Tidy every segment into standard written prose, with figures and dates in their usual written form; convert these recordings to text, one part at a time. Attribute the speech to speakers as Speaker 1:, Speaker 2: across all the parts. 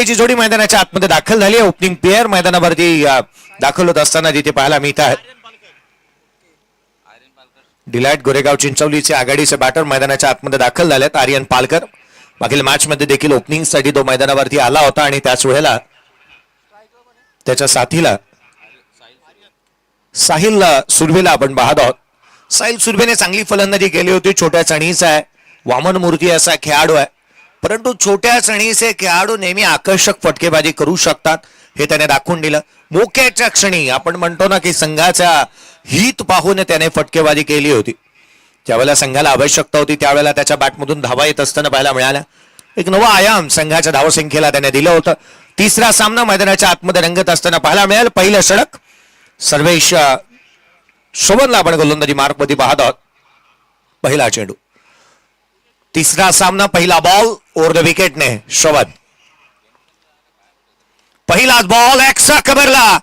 Speaker 1: सुर्वेची जोडी मैदानाच्या आतमध्ये दाखल झाली आहे. ओपनिंग पेअर मैदानावरती दाखल होत असताना जिथे पाहायला मिळत आहे. डिलाइट गोरेगाव चिंचवलीचे आघाडीचे बॅटर मैदानाच्या आतमध्ये दाखल झालेत. आर्यन पालकर मागील मॅच मध्ये देखील ओपनिंग साठी तो मैदानावरती आला होता आणि त्याच वेळेला त्याच्या साथीला साहिल सुर्वेला आपण पाहत आहोत. साहिल सुर्वेने चांगली फलंदाजी केली होती. छोट्या चणीचा आहे, वामन मूर्ती असा खेळाडू आहे, परंतु छोट्या चणीचे खेळाडू नेहमी आकर्षक फटकेबाजी करू शकतात हे त्याने दाखवून दिलं. मोक्याच्या क्षणी आपण म्हणतो ना की संघाचा हित पाहून त्याने फटकेबाजी केली होती. ज्यावेळेला संघाला आवश्यकता होती त्यावेळेला त्याच्या बॅटमधून धावा येत असताना पाहायला मिळाला. एक नवा आयाम संघाच्या धावसंख्येला त्याने दिलं होतं. तिसरा सामना मैदानाच्या आतमध्ये रंगत असताना पाहायला मिळालं. पहिलं षटक सर्वेश शोभनला आपण गोलंदाजी मार्क मध्ये पाहत आहोत. पहिला चेंडू, तिसरा सामना, पहिला बॉल ओव्हर द विकेटने शोभन. पहिलाच बॉल एक्स्ट्रा कव्हरला.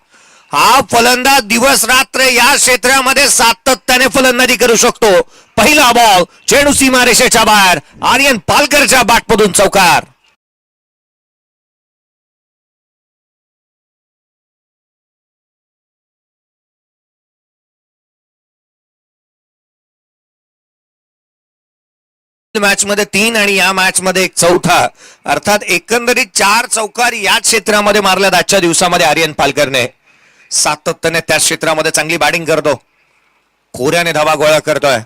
Speaker 1: हा फलंदाज दिवस रात्र या क्षेत्रामध्ये सातत्याने फलंदाजी करू शकतो. पहिला बॉल, चेंडू सीमारेषेच्या बाहेर, आर्यन पालकरच्या बॅटमधून चौकार. मॅच मध्ये 3 आणि या मॅच मध्ये एक चौथा, अर्थात एकंदरीत 4 चौकार या क्षेत्रामध्ये मारल्यात आजच्या दिवसामध्ये आर्यन पालकरने. सातत्याने त्या क्षेत्रामध्ये चांगली बॅटिंग करतो, खोऱ्याने धावा गोळा करतोय.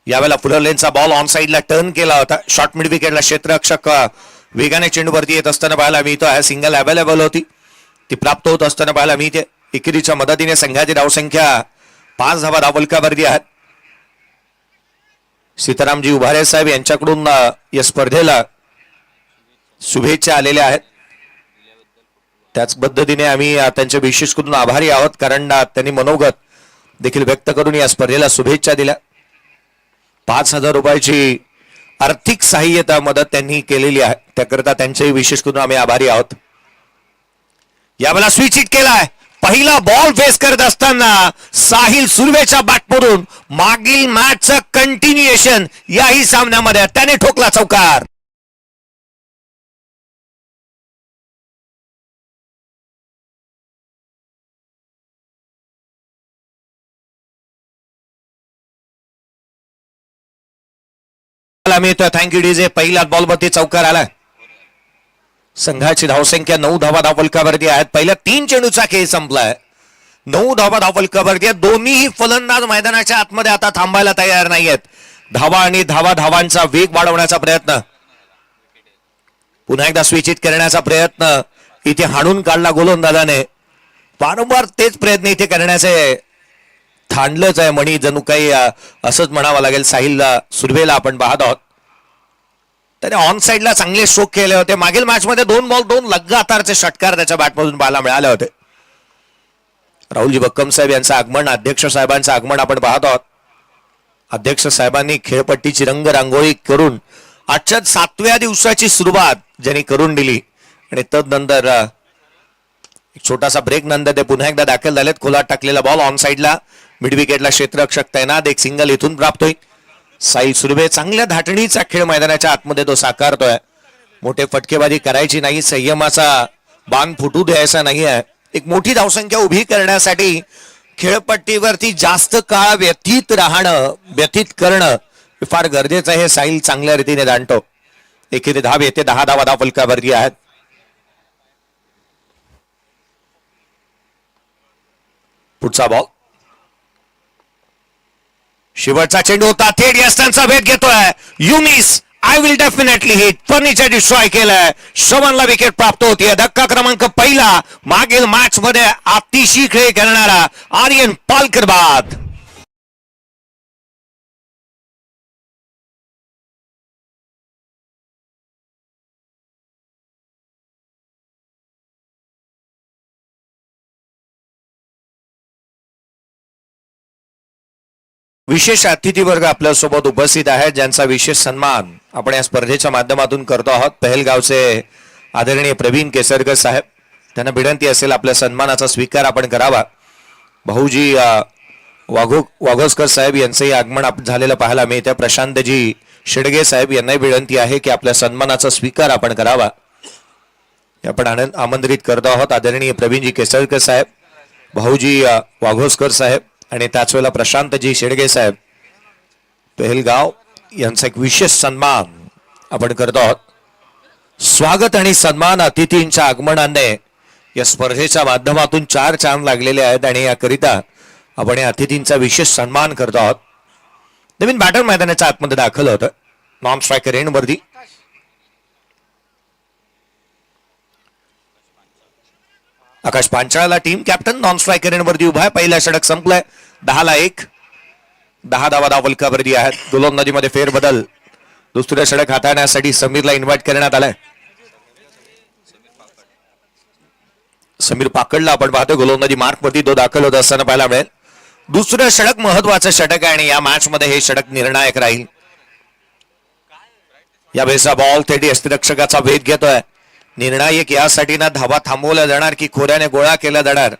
Speaker 1: यावेळेला फुलर लेनचा बॉल ऑन साइडला टर्न केला होता. शॉर्ट मिड विकेटला क्षेत्ररक्षक वेगाने चेंडूवरती येत असताना पाहायला मिळतो आहे. सिंगल अवेलेबल होती, ती प्राप्त होत असताना पाहायला मिळते. एकेरीच्या मदतीने संघाची धावसंख्या 5 धावा धावफलकावरती आहेत. सीतारामजी उभारे साहेब यांच्याकडून या स्पर्धेला शुभेच्छा आलेल्या आहेत. त्याच पद्धतीने आम्ही त्यांच्या विशेष करून आभारी आहोत, कारण त्यांनी मनोगत देखील व्यक्त करून या स्पर्धेला शुभेच्छा दिल्या. 5,000 रुपयाची आर्थिक सहाय्यता मदत त्यांनी केलेली आहे, त्याकरता त्यांचे विशेष करून आम्ही आभारी आहोत. यावेळेला स्विच हिट केलाय. पहिला बॉल फेस करत असताना साहिल सुर्वेच्या बॅटमधून मागील मॅचचं कंटिन्युएशन याही सामन्यामध्ये त्याने ठोकला चौकार. Thank you DJ. पहिला बॉलवरती चौकार आलाय. संघाची धावसंख्या 9 धावा धावफलकावरती आहेत. पहिल्या 3 चेंडूचा खेळ संपलाय. 9 धावा धावफलकावरती आहेत. दोन्हीही फलंदाज मैदानाच्या आतमध्ये आता थांबायला तयार नाहीयेत. धावा आणि धावांचा वेग वाढवण्याचा प्रयत्न, पुन्हा एकदा स्विच हिट करण्याचा प्रयत्न इथे हाणून काढला गोलंदाजाने. वारंवार तेच प्रयत्न इथे करण्याचे थांडलंच आहे मणी, जणू काही असंच म्हणावं लागेल. साहिल सुर्वेला आपण पाहत आहोत, त्याने ऑन साइडला चांगले स्ट्रोक केले होते. मागील मॅच मध्ये 2 बॉल 2 लगातारचे षटकार त्याच्या बॅटमधून पाहायला मिळाले होते. राहुलजी बक्कम साहेब यांचं आगमन, अध्यक्ष साहेबांचं आगमन आपण पाहत आहोत. अध्यक्ष साहेबांनी खेळपट्टीची रंगरांगोळी करून आजच्या 7व्या दिवसाची सुरुवात ज्यांनी करून दिली आणि तदनंतर एक छोटासा ब्रेक नंतर ते पुन्हा एकदा दाखल झालेत. खोलात टाकलेला बॉल ऑन साइडला, मिड विकेटला क्षेत्ररक्षक तैनात. एक सिंगल इथून प्राप्त होईल. साहिल सुर्वे चांगल्या धाटणीचा खेळ मैदानाच्या आतमध्ये तो साकारतोय. मोठे फटकेबाजी करायची नाही, संयमाचा बाण फुटू द्यायचा नाही आहे. एक मोठी धावसंख्या उभी करण्यासाठी खेळपट्टीवरती जास्त काळ व्यतीत करणं फार गरजेचं आहे. हे साहिल चांगल्या रीतीने जाणतो. एकेरी धाव येते. 10 धावा धावफलकावरती आहेत. पुढचा बॉल, शेवटचा चेंडू होता. थेट यस्टांचा भेट घेतोय. You miss, I will definitely hit. Furniture destroy केलंय. शोभनला विकेट प्राप्त होतीये. धक्का क्रमांक पहिला. मागील मॅच मध्ये अतिशय खेळ करणारा आर्यन पालकर बाद. विशेष अतिथी वर्ग आपल्या सोबत उपस्थित आहेत, ज्यांचा विशेष सन्मान आपण या स्पर्धेच्या माध्यमातून करतो आहोत. पहलगावचे आदरणीय प्रवीण केसरकर साहेब, त्यांना विनंती असेल आपल्या सन्मानाचा स्वीकार आपण करावा. भाऊजी वाघोसकर साहेब यांचंही आगमन झालेलं पाहायला मिळतं. प्रशांतजी शेडगे साहेब यांनाही विनंती आहे की आपल्या सन्मानाचा स्वीकार आपण करावा. आपण आमंत्रित करत आहोत आदरणीय प्रवीणजी केसरकर साहेब, भाऊजी वाघोसकर साहेब आणि त्याच वेळेला प्रशांतजी शेडगे साहेब पेहलगाव यांचा एक विशेष सन्मान आपण करत आहोत. स्वागत आणि सन्मान अतिथींच्या आगमनाने या स्पर्धेच्या माध्यमातून 4 चांद लागलेले आहेत आणि याकरिता आपण या अतिथींचा विशेष सन्मान करत आहोत. नवीन बॅटर मैदानाच्या आतमध्ये दाखल होतं. नॉन स्ट्रायकर एंड वरती आकाश पांचाळला team captain non striker end वरती उभा आहे. पहिला षटक संपलाय. 10-1 10 धावा धावफलकावरती आहेत. गोलंदाजीमध्ये फेरबदल. दुसरं षटक हाताळण्यासाठी समीरला इन्व्हाइट करण्यात आलाय. समीर पाकडला आपण पाहतो गोलंदाजी मार्क वरती तो दाखल होत असताना पाहायला मिळेल. दुसरं षटक महत्वाचं षटक आहे आणि या मॅच मध्ये हे षटक निर्णायक राहील. या वेळेचा बॉल थेट यष्टिरक्षकाचा वेध घेतोय. निर्णायक यासाठी ना धावा थांबवल्या जाणार की खोऱ्याने गोळा केला जाणार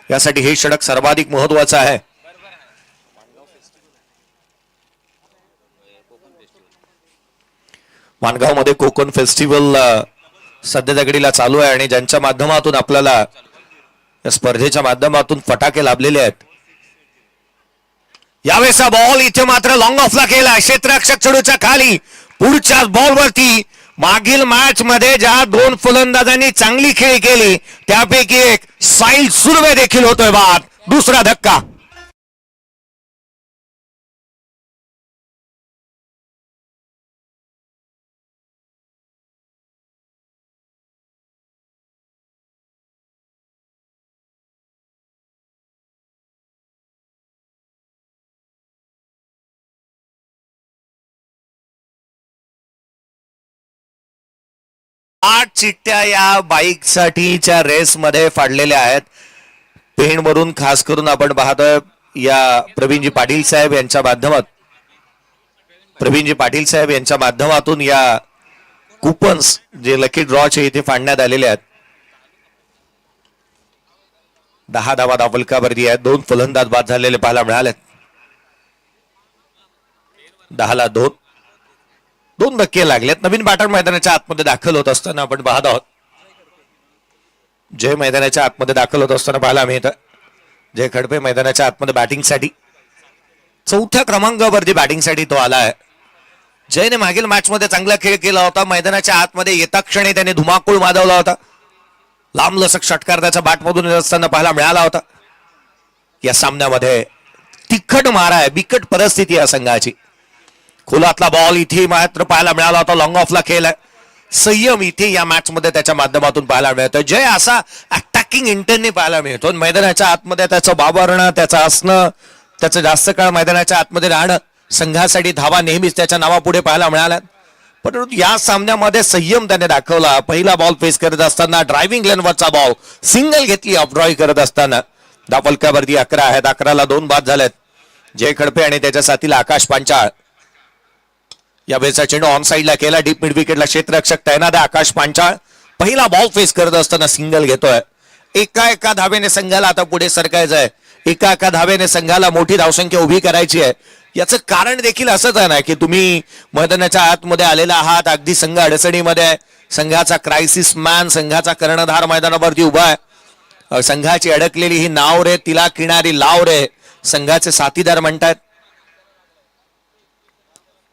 Speaker 1: यासाठी हे षटक सर्वाधिक महत्वाचं आहे. माणगाव मध्ये कोकण फेस्टिवल सध्याच्या घडीला चालू आहे आणि ज्यांच्या माध्यमातून आपल्याला या स्पर्धेच्या माध्यमातून फटाके लाभलेले आहेत. यावेळेचा बॉल इथे मात्र लॉंग ऑफला केला. क्षेत्ररक्षक चेंडूच्या खाली. पुढच्या बॉलवरती मागील मॅच मध्ये ज्या 2 फलंदाजांनी चांगली खेळी केली त्यापैकी एक साहिल सुर्वे देखील होतोय बाद. दुसरा धक्का. आठ चिठ्ठ्या या बाईक साठीच्या रेस मध्ये फाडलेल्या आहेत. पेणवरून खास करून आपण पाहतोय या प्रवीणजी पाटील साहेब यांच्या माध्यमातून या कुपन्स जे लकी ड्रॉचे इथे फाडण्यात आलेले आहेत. 10 धावा धावफलकावरती आहेत. 2 फलंदाज बाद झालेले पाहायला मिळाले. 10-2 2 धक्के लागलेत. नवीन बॅटर मैदानाच्या आतमध्ये दाखल होत असताना आपण पाहत आहोत. जय मैदानाच्या आतमध्ये दाखल होत असताना पाहायला मिळतं. जय खडपे मैदानाच्या आतमध्ये बॅटिंगसाठी 4थ्या क्रमांकावरती बॅटिंगसाठी तो आला आहे. जयने मागील मॅच मध्ये चांगला खेळ केला होता. मैदानाच्या आतमध्ये येता क्षणी त्याने धुमाकूळ माजवला होता. लांबलचक षटकार त्याच्या बॅटमधून येत असताना पाहायला मिळाला होता. या सामन्यामध्ये तिखट मारा आहे. बिकट परिस्थिती या संघाची. खोलातला बॉल इथे मात्र पाहायला मिळाला होता. लॉंग ऑफला खेळ आहे. संयम इथे या मॅच मध्ये त्याच्या माध्यमातून पाहायला मिळतो. जय असा अटॅकिंग इंटेंटने पाहायला मिळतो. मैदानाच्या आतमध्ये त्याचं बावरणं, त्याचं असणं, त्याचं जास्त काळ मैदानाच्या आतमध्ये राहणं, संघासाठी धावा नेहमीच त्याच्या नावापुढे पाहायला मिळाल्या. परंतु या सामन्यामध्ये संयम त्याने दाखवला. पहिला बॉल फेस करत असताना ड्रायव्हिंग लेनवरचा बॉल सिंगल घेतली. ऑफड्रॉय करत असताना धावफलकावरती 11 आहेत. 11ला 2 बाद झालेत. जय खडपे आणि त्याच्या साथीला आकाश पांचाळ. या वेळेचा चेंडू ऑन साइडला केला. डीप मिड विकेटला क्षेत्ररक्षक तैनात आहे. आकाश पांचाळ पहिला बॉल फेस करत असताना सिंगल घेतोय. एका धावेने संघाला आता पुढे सरकायचं आहे. एका धावेने संघाला मोठी धावसंख्या उभी करायची आहे. याचं कारण देखील असंच आहे ना की तुम्ही मैदानाच्या आतमध्ये आलेला आहात. अगदी संघ अडचणीमध्ये आहे. संघाचा क्रायसिस मॅन, संघाचा कर्णधार मैदानावरती उभा आहे. संघाची अडकलेली ही नाव रे, तिला किनारी लाव रे, संघाचे साथीदार म्हणतात.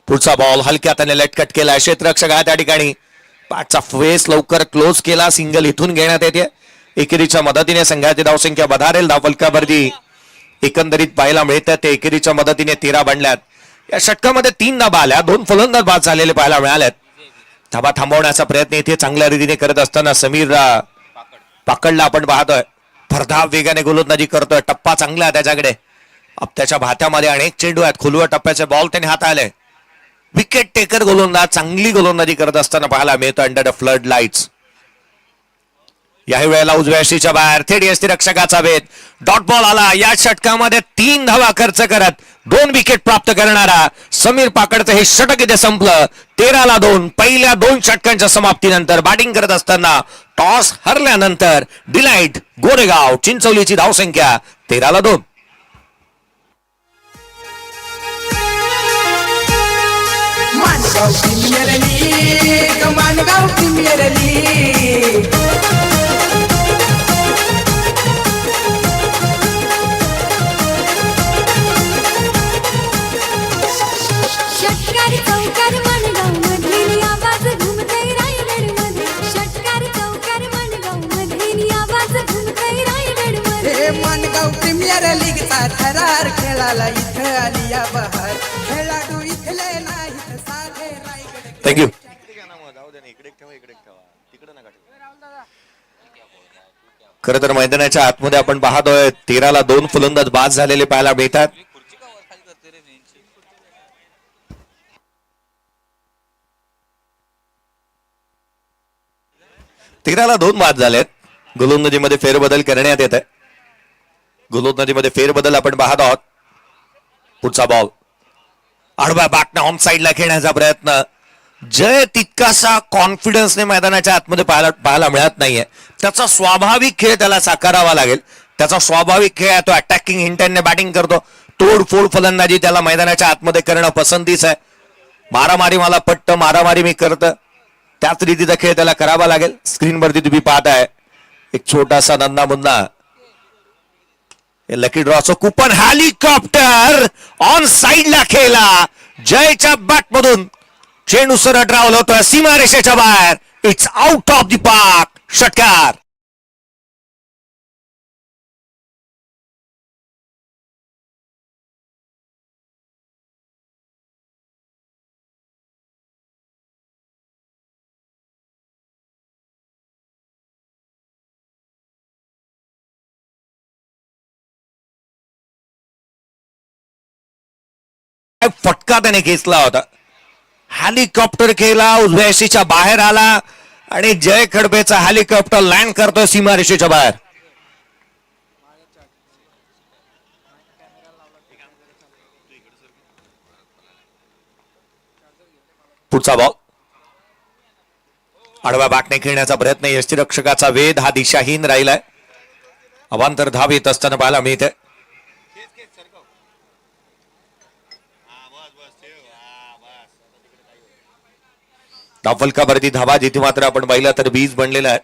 Speaker 1: पुढचा बॉल हलक्या त्याने लटकट केला. क्षेत्ररक्षक आहे त्या ठिकाणी. पाठचा फेस लवकर क्लोज केला. सिंगल इथून घेण्यात येते. एकेरीच्या मदतीने संघाची धावसंख्या वधारेल. धावफलकावरती एकंदरीत पाहायला मिळतात ते एकेरीच्या मदतीने 13 बनल्यात. या षटकामध्ये 3 धावा आल्या. 2 फलंदाज बाद झालेले पाहायला मिळाल्यात. धावा थांबवण्याचा प्रयत्न इथे चांगल्या रीतीने करत असताना समीर पाकडला आपण पाहतोय. भरधाव वेगाने गोलंदाजी करतोय. टप्पा चांगला आहे त्याच्याकडे. त्याच्या भात्यामध्ये अनेक चेंडू आहेत. खोलवर टप्प्याचे बॉल त्याने हाताळले. विकेट टेकर गोलंदाज चांगली गोलंदाजी करत असताना पाहायला मिळतो अंडर द फ्लड लाईट्स. याही वेळेला उजव्या यष्टीच्या बाहेर थेट यष्टिरक्षकाचा वेध. डॉट बॉल आला. या षटकामध्ये 3 धावा खर्च करत 2 विकेट प्राप्त करणारा समीर पाकडचं हे षटक इथे संपलं. 13-2 पहिल्या 2 षटकांच्या समाप्तीनंतर बॅटिंग करत असताना टॉस हरल्यानंतर डिलाइट गोरेगाव चिंचवलीची धावसंख्या 13-2.
Speaker 2: Mangaw Premier League, Mangaw Premier League. खेळाला इथं आली या बहार खेळाडू इथले नाहीत साधे रायगड.
Speaker 1: थँक्यू. खर तर मैदानाच्या आतमध्ये आपण पाहतोय 13ला 2 फलंदाज बाद झालेले पाहायला मिळतात. 13ला 2 बाद झालेत. गोलंदाजीमध्ये फेरबदल करण्यात येत आहे. गोलंदाजीमध्ये फेरबदल आपण पाहत आहोत. पुढचा बॉल आडवा बाटना ऑन साईडला खेळण्याचा प्रयत्न. जय तितकासा कॉन्फिडन्सने मैदानाच्या आतमध्ये पाहायला मिळत नाहीये. त्याचा स्वाभाविक खेळ त्याला साकारावा लागेल. त्याचा स्वाभाविक खेळ आहे तो अटॅकिंग इंटेंटने बॅटिंग करतो. तोडफोड फलंदाजी त्याला मैदानाच्या आतमध्ये करणं पसंतीच आहे. मारामारी मला पट्ट, मारामारी मी करतं, त्याच रीतीचा खेळ त्याला करावा लागेल. स्क्रीनवरती तुम्ही पाहताय एक छोटासा नन्ना मुन्ना लकी ड्रॉचं कुपन. हेलिकॉप्टर ऑन साईडला खेळला. जयच्या बॅट मधून चेंडू सरळ ड्रावल होतोय सीमारेषेच्या बाहेर. It's out of the park. षटकार. फटका त्याने घेतला होता. हेलिकॉप्टर खेळला, उजव्या रेषेच्या बाहेर आला आणि जय खडपेचा हेलिकॉप्टर लँड करतोय सीमारेषेच्या बाहेर. पुढचा बॉल आडव्या बॅटने खेळण्याचा प्रयत्न. यष्टीरक्षकाचा वेध हा दिशाहीन राहिलाय. अवांतर धाव येत असताना पाहायला मिळते. धावफलकावरती धावा जिथे मात्र आपण पाहिला तर 20 बनलेला आहे.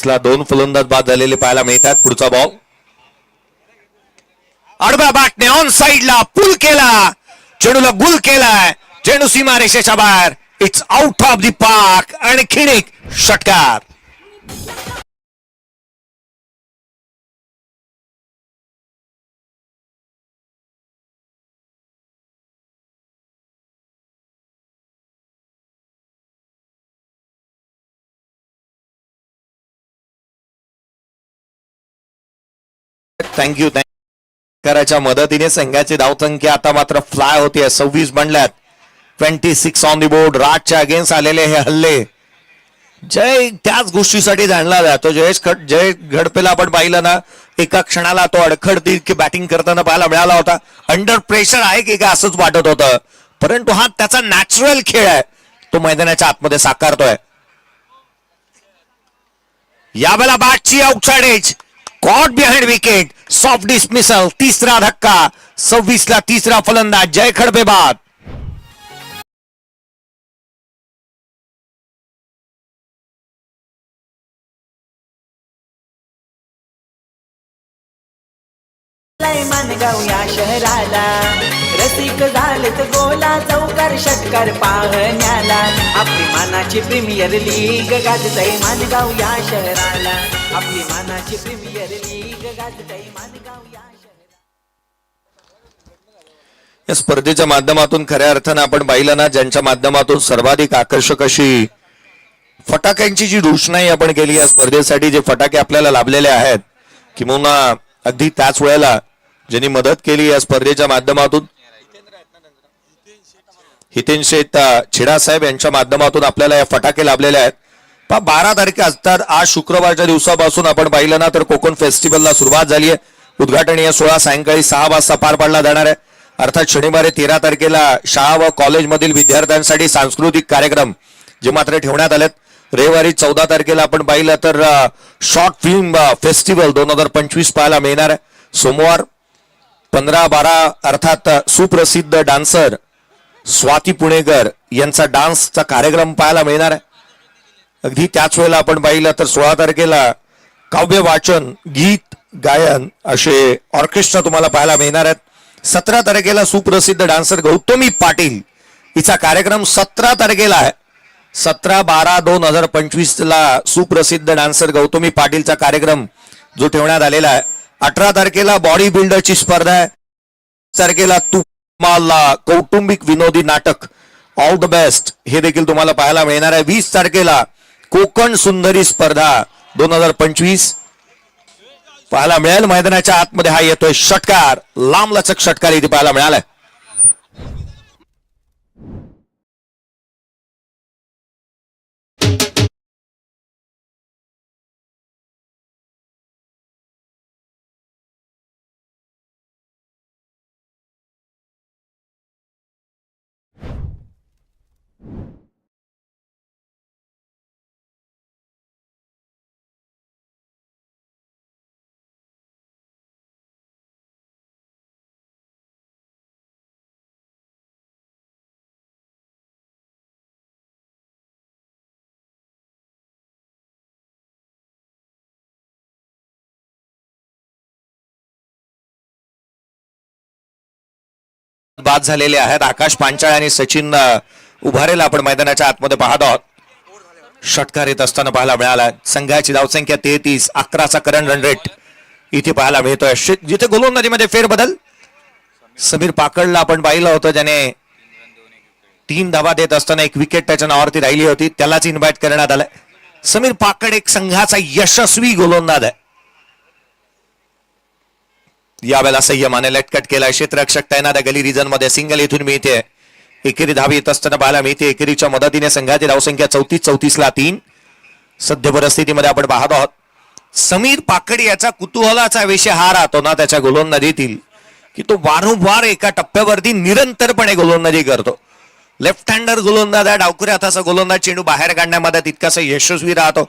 Speaker 1: ला 2 फलंदाज बाद झालेले पाहायला मिळतात. पुढचा बॉल आडव्या बॅटने ऑन साईडला पुल केला. चेंडूला गुल केलाय. चेंडू सीमारेषेच्या बाहेर. It's out of the park. आणखीन एक षटकार. थँक्यू. कराच्या मदतीने संघाची धावसंख्या आता मात्र फ्लाय होते. 26 बनल्यात. 26 ऑन दी बोर्ड. राजच्या अगेन्स्ट आलेले हे हल्ले जय त्याच गोष्टीसाठी जाणला जातो. जय घडपेला आपण पाहिलं ना, एका क्षणाला तो अडखडती की बॅटिंग करताना पाहायला मिळाला होता. अंडर प्रेशर आहे की काय असंच वाटत होतं, परंतु हा त्याचा नॅचरल खेळ आहे. तो मैदानाच्या आतमध्ये साकारतोय. यावेळेला बॅटची outside edge. Caught behind wicket. Soft dismissal. तिसरा धक्का. 26 ला तिसरा फलंदाज जय खडपे बाद.
Speaker 2: मानगाव या शहराला रसिक झालेत गोला चौकार षटकार पाहण्याला. आपली मानाची प्रीमियर लीग गाजतय मानगाव या शहराला. आपली मानाची प्रीमियर लीग गाजतय मानगाव या शहराला.
Speaker 1: या स्पर्धेच्या माध्यमातून खऱ्या अर्थानं आपण पाहिलं ना, ज्यांच्या माध्यमातून सर्वाधिक आकर्षक अशी फटाक्यांची जी रोषणाई आपण केली या स्पर्धेसाठी, जे फटाके आपल्याला लाभलेले आहेत, किंवा अगदी त्याच वेळेला ज्यांनी मदत केली या स्पर्धेच्या माध्यमातून, हितेन शेठ छेडा साहेब यांच्या माध्यमातून आपल्याला या फटाके लाभलेले आहेत. 12 तारखे असतात. आज शुक्रवारच्या दिवसापासून आपण पाहिलं ना तर कोकण फेस्टिवलला सुरुवात झाली आहे. उद्घाटन या 16 सायंकाळी 6 वाजता पार पाडला जाणार आहे. अर्थात शनिवारी 13 तारखेला शाळा व कॉलेजमधील विद्यार्थ्यांसाठी सांस्कृतिक कार्यक्रम जे मात्र ठेवण्यात आलेत. रविवारी 14 तारखेला आपण पाहिलं तर शॉर्ट फिल्म फेस्टिवल 2025 पाहायला मिळणार आहे. सोमवार 15-12 अर्थात सुप्रसिद्ध डान्सर स्वाती पुणेकर यांचा डान्सचा कार्यक्रम पाहायला मिळणार आहे. अगदी त्याच वेळेला आपण पाहिलं तर 16 तारखेला काव्य वाचन, गीत गायन असे ऑर्केस्ट्रा तुम्हाला पाहायला मिळणार आहेत. 17 तारखेला सुप्रसिद्ध डान्सर गौतमी पाटील हिचा कार्यक्रम 17 तारखेला आहे. 17/12/2025 ला सुप्रसिद्ध डान्सर गौतमी पाटीलचा कार्यक्रम जो ठेवण्यात आलेला आहे. 18 तारखेला बॉडी बिल्डरची स्पर्धा आहे. तारखेला तुम्हाला कौटुंबिक विनोदी नाटक ऑल द बेस्ट हे देखील तुम्हाला पाहायला मिळणार आहे. 20 तारखेला कोकण सुंदरी स्पर्धा 2025 पाहायला मिळेल. मैदानाच्या आतमध्ये हा येतोय षटकार, लांबलचक षटकार इथे पाहायला मिळालाय. बाद झालेले आहेत. आकाश पांचाळ आणि सचिन उभारेला आपण मैदानाच्या आतमध्ये पाहत आहोत. षटकार येत असताना पाहायला मिळाला. संघाची धावसंख्या 33, 11चा करंट रन रेट इथे पाहायला मिळतोय. जिथे गोलंदाजीमध्ये फेरबदल समीर पाकडला आपण पाहिलं होतं, ज्याने 3 धावा देत असताना एक विकेट त्याच्या नावावरती राहिली होती, त्यालाच इन्व्हाइट करण्यात आलं. समीर पाकड एक संघाचा यशस्वी गोलंदाज आहे. यावेळेला संयमाने लटकट केला. क्षेत्ररक्षक तैनात आहे. गली रिजन मध्ये सिंगल इथून मिळते. एकेरी धावी येत असताना पाहायला मिळते. एकेरीच्या मदतीने संघाची धावसंख्या 34ला 3. सध्या परिस्थितीमध्ये आपण पाहत आहोत. समीर पाकड याचा कुतूहलाचा विषय हा राहतो ना त्याच्या गोलंदाजीतील, की तो वारंवार एका टप्प्यावरती निरंतरपणे गोलंदाजी करतो. लेफ्ट हँडर गोलंदाज आहे. डावकुऱ्या हाताचा गोलंदाज चेंडू बाहेर काढण्यामध्ये तितकासा यशस्वी राहतो.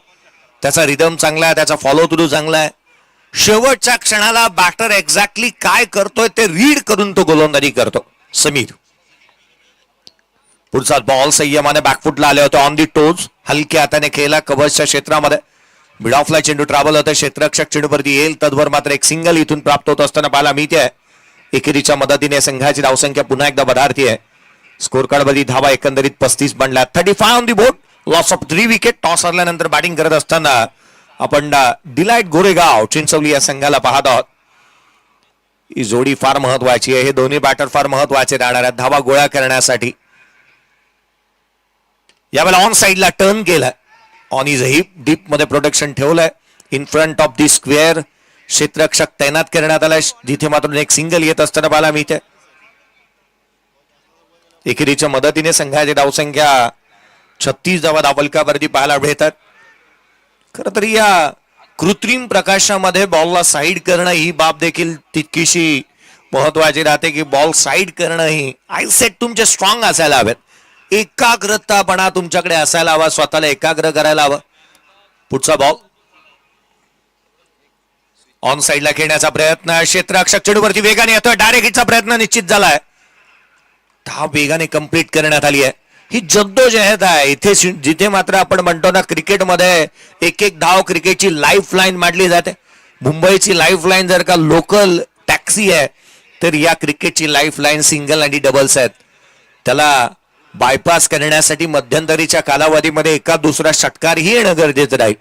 Speaker 1: त्याचा रिदम चांगला आहे, त्याचा फॉलो थ्रू चांगला आहे. शेवटच्या क्षणाला बॅटर एक्झॅक्टली काय करतोय ते रीड करून तो गोलंदाजी करतो समीर. पुढचा बॉल संयमाने बॅकफुटला आले होते. ऑन दी टोज हलक्या हाताने खेळला कव्हरच्या क्षेत्रामध्ये. मिड ऑफला चेंडू ट्रॅव्हल होतं. क्षेत्ररक्षक चेंडूवरती येईल तद्भर मात्र एक सिंगल इथून प्राप्त होत असताना पाहायला मिळते. एकेरीच्या मदतीने संघाची धावसंख्या पुन्हा एकदा बधारती आहे. स्कोर कार्ड मध्ये धावा एकंदरीत 35 बनल्या. 35 on the board. Loss of 3 wicket. Toss हरल्यानंतर बॅटिंग करत असताना आपण डिलाइट गोरेगाव चिंचवली या संघाला पाहत आहोत. ही जोडी फार महत्वाची आहे. हे दोन्ही बॅटर फार महत्वाचे राहणार आहेत धावा गोळा करण्यासाठी. यावेळेला ऑन साइडला टर्न केला. ऑन इज हिप डीप मध्ये प्रोटेक्शन ठेवलंय. In front of the square क्षेत्ररक्षक तैनात करण्यात आलाय. जिथे मात्र एक सिंगल येत असताना पाहायला मिळते. एकेरीच्या मदतीने संघाची धावसंख्या 36 धावा धावफलकावरती पाहायला मिळतात. खरं तर या कृत्रिम प्रकाशामध्ये बॉलला साईड करणं ही बाब देखील तितकीशी महत्वाची राहते, की बॉल साईड करणं ही आयसेट तुमचे स्ट्रॉंग असायला हवेत. एकाग्रतापणा तुमच्याकडे असायला हवा. स्वतःला एकाग्र करायला हवं. पुढचा बॉल ऑन साइडला खेळण्याचा प्रयत्न. क्षेत्ररक्षक चेंडूवरती वेगाने येतोय. डायरेक्ट हिटचा प्रयत्न निश्चित झालाय. धाव वेगाने कंप्लीट करण्यात आली आहे. ही जद्दोजहद आहे. इथे जिथे मात्र आपण म्हणतो ना क्रिकेटमध्ये एक एक धाव क्रिकेटची लाईफ लाईन मांडली जाते. मुंबईची लाईफ लाईन जर का लोकल टॅक्सी आहे तर या क्रिकेटची लाईफ लाईन सिंगल आणि डबल्स आहेत. त्याला बायपास करण्यासाठी मध्यंतरीच्या कालावधीमध्ये एका दुसरा षटकारही येणं गरजेचं राहील.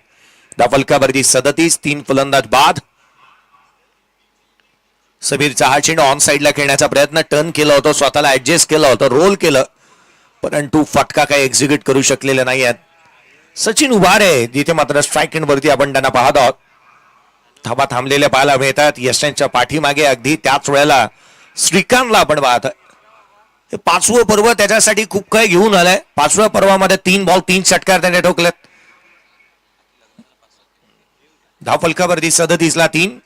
Speaker 1: धावफलकावरती 37, 3 फलंदाज बाद. समीरचा हा चेंडू ऑन साइडला खेळण्याचा प्रयत्न. टर्न केलं होतं, स्वतःला ऍडजस्ट केलं होतं, रोल केलं, परंतु फटका काही एक्झिक्यूट करू शकलेले नाही आहेत. सचिन उभारे जिथे मात्र स्ट्राईक एंडवरती आपण त्यांना पाहत आहोत. धावा थांबलेल्या पाहायला मिळतात. यशांच्या पाठीमागे अगदी त्याच वेळेला श्रीकांतला आपण पाहत. हे 5वं पर्व त्याच्यासाठी खूप काही घेऊन आलंय. 5व्या पर्वामध्ये 3 बॉल 3 षटकार त्याने ठोकलेत. धावफलकावरती 37ला 3.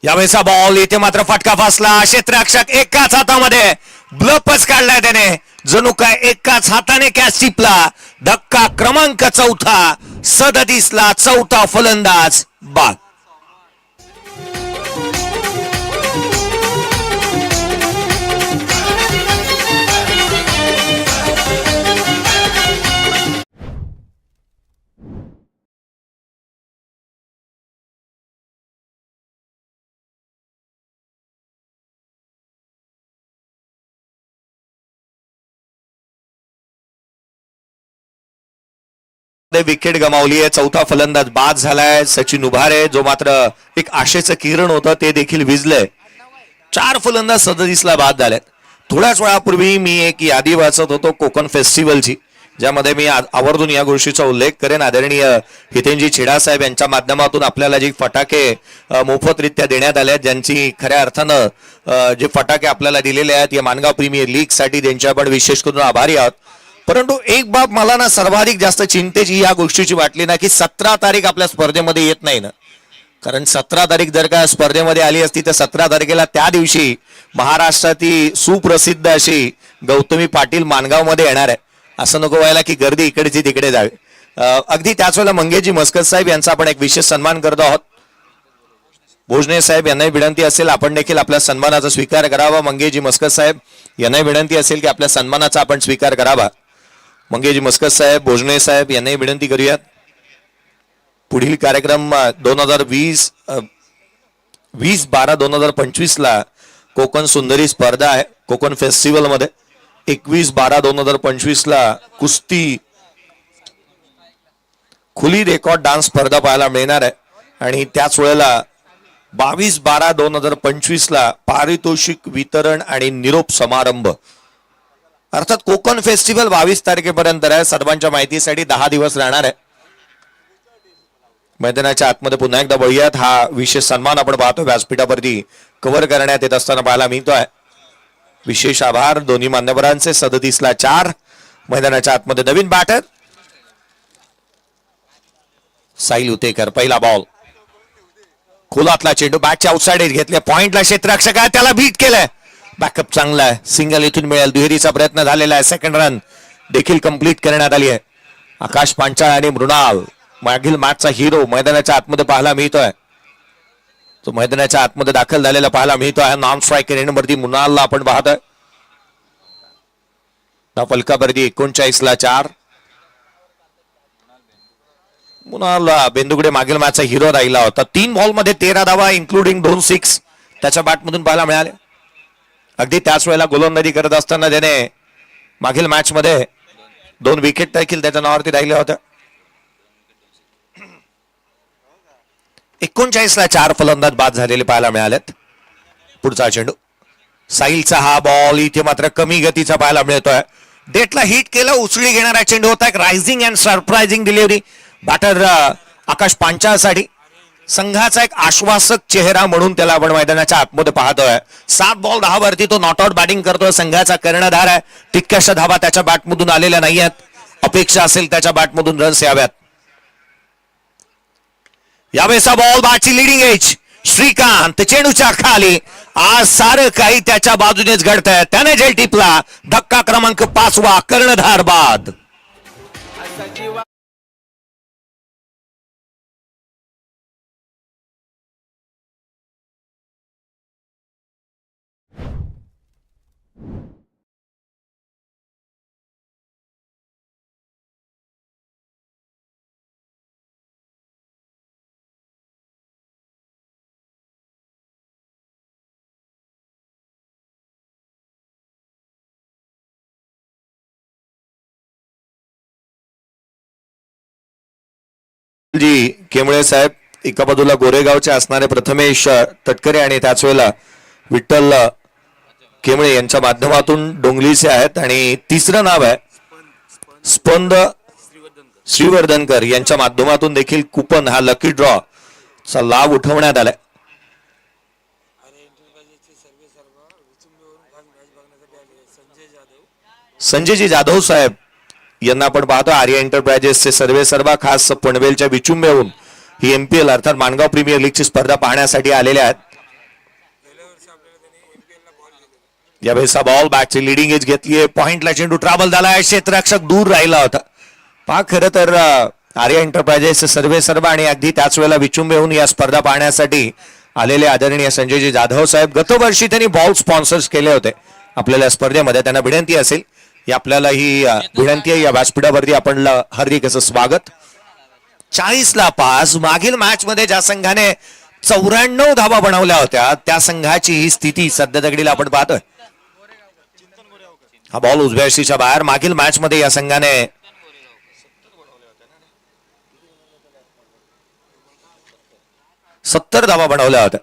Speaker 1: यावेळेचा बॉल इथे मात्र फटका फासला. क्षेत्ररक्षक एकाच हातामध्ये ब्लपच काढलाय त्याने. जणू काय एकाच हाताने कॅच टिपला. धक्का क्रमांक 4. 37ला 4था फलंदाज बाद. विकेट गमावली आहे. चौथा फलंदाज बाद झालाय सचिन उभारे, जो मात्र एक आशेचं किरण होतं ते देखील विझलंय. 4 फलंदाज 37ला बाद झालेत. थोड्याच वेळापूर्वी मी एक यादी वाचत होतो कोकण फेस्टिवलची, ज्यामध्ये मी आवर्जून या गोष्टीचा उल्लेख करेन. आदरणीय हितेनजी छेडा साहेब यांच्या माध्यमातून आपल्याला जी फटाके मोफतरित्या देण्यात आले आहेत, ज्यांची खऱ्या अर्थानं जे फटाके आपल्याला दिलेले आहेत या मानगाव प्रीमियर लीग साठी, त्यांचे आपण विशेष करून आभारी आहोत. परंतु एक बाब मला ना सर्वाधिक जास्त चिंतेची या गोष्टीची वाटली ना, की 17 तारीख आपल्या स्पर्धेमध्ये येत नाही ना. कारण 17 तारीख जर का स्पर्धेमध्ये आली असती तर 17 तारखेला त्या दिवशी महाराष्ट्रातील सुप्रसिद्ध अशी गौतमी पाटील मानगाव मध्ये येणार आहे. असं नको व्हायला की गर्दी इकडची तिकडे जावी. अगदी त्याच वेळेला मंगेशजी मस्कत साहेब यांचा आपण एक विशेष सन्मान करतो आहोत. भोजने साहेब यांनाही विनंती असेल आपण देखील आपल्या सन्मानाचा स्वीकार करावा. मंगेशजी मस्कत साहेब यांनाही विनंती असेल की आपल्या सन्मानाचा आपण स्वीकार करावा. मंगेशजी मस्कत साहेब, भोजने साहेब यांनाही विनंती करूयात. पुढील कार्यक्रम 2012-2025 ला कोकण सुंदरी स्पर्धा आहे कोकण फेस्टिवल मध्ये. 21-12-2025 ला कुस्ती खुली रेकॉर्ड डान्स स्पर्धा पाहायला मिळणार आहे. आणि त्याच वेळेला 22-12-2025 ला पारितोषिक वितरण आणि निरोप समारंभ. अर्थात कोकण फेस्टिवल 22 तारखेपर्यंत आहे. सर्वांच्या माहितीसाठी 10 दिवस राहणार आहे. मैदानाच्या आतमध्ये पुन्हा एकदा बघूयात. हा विशेष सन्मान आपण पाहतो व्यासपीठावरती कव्हर करण्यात येत असताना पाहायला मिळतोय. विशेष आभार दोन्ही मान्यवरांचे. 37ला 4. मैदानाच्या आतमध्ये नवीन बॅटर साहिल उतेकर. पहिला बॉल, खोलातला चेंडू, बॅटच्या आउटसाइड घेतले. पॉइंटला क्षेत्ररक्षक आहे, त्याला बीट केलंय. बॅकअप चांगला आहे, सिंगल इथून मिळेल. दुहेरीचा प्रयत्न झालेला आहे. सेकंड रन देखील कंप्लीट करण्यात आली आहे. आकाश पांचाळ आणि मृणाल मागील मॅचचा हिरो मैदानाच्या आतमध्ये पाहायला मिळतोय. तो मैदानाच्या आतमध्ये दाखल झालेला पाहायला मिळतोय. नॉन स्ट्रायकर एंडवरती मृणालला आपण पाहतोय. फलकावरती 39ला 4. मृणाल बेंदुगडे मागील मॅचचा हिरो राहिला होता. 3 बॉल मध्ये 13 धावा इन्क्लुडिंग 2 6 त्याच्या बॅटमधून पाहायला मिळाले. अगदी त्याच वेळेला गोलंदाजी करत असताना त्याने मागील मॅच मध्ये 2 विकेट देखील त्याच्या नावावरती राहिल्या होत्या. 39ला 4 फलंदाज बाद झालेले पाहायला मिळालेत. पुढचा चेंडू, साहिलचा हा बॉल इथे मात्र कमी गतीचा पाहायला मिळतोय. डेटला हिट केलं, उचली घेणारा चेंडू होता. एक rising and surprising delivery batter Akash पांचाळसाठी. संघाचा एक आश्वासक चेहरा म्हणून त्याला आपण मैदानाच्या आतमध्ये पाहतोय. 7 बॉल 10 वरती तो नॉट आउट बॅटिंग करतोय. संघाचा कर्णधार आहे. तितक्याशा धावा त्याच्या बॅटमधून आलेल्या नाही आहेत. अपेक्षा असेल त्याच्या बॅटमधून रन्स याव्यात. यावेळेचा बॉल बॅटची लिडिंग एज श्रीकांत चेंडूच्या खाली. आज सारं काही त्याच्या बाजूनेच घडतंय. त्याने झेल टिपला. धक्का क्रमांक 5वा, कर्णधार बाद. जी केमळे साहेब, एका बाजूला गोरेगावचे असणारे प्रथमेश तटकरे आणि त्याच वेळेला विठ्ठल केमळे यांच्या माध्यमातून डोंगलीचे आहेत. आणि तिसरं नाव आहे स्पंद श्रीवर्धनकर यांच्या माध्यमातून देखील कुपन हा लकी ड्रॉ चा लाभ उठवण्यात आलाय. संजयजी जाधव साहेब यांना आपण पाहतो. आर्या एंटरप्राइजेसचे सर्वे सर्वा खास पनवेलच्या विचुंब्याहून ही MPL अर्थात मानगाव प्रीमियर लीगची स्पर्धा पाहण्यासाठी आलेले आहेत. यावेळेचा बॉल बॅटची लिडिंग एज घेतलीये. पॉइंटला चेंडू ट्रॅव्हल झालाय. क्षेत्ररक्षक दूर राहिला होता. पहा खरं तर आर्या एंटरप्राइजेसचे सर्वे सर्वा आणि अगदी त्याच वेळेला विचुंब्याहून या स्पर्धा पाहण्यासाठी आलेले आदरणीय संजयजी जाधव साहेब. गतवर्षी त्यांनी बॉल स्पॉन्सर्स केले होते आपल्याला स्पर्धेमध्ये. त्यांना विनंती असेल की आपल्याला ही विनंती आहे या व्यासपीठावरती आपण हार्दिक असं स्वागत. 40ला 5. मागील मॅच मध्ये ज्या संघाने 94 धावा बनवल्या होत्या त्या संघाची ही स्थिती सध्या तगडीला आपण पाहतोय. हा बॉल उजव्या शीच्या बाहेर. मागील मॅच मध्ये या संघाने 70 धावा बनवल्या होत्या.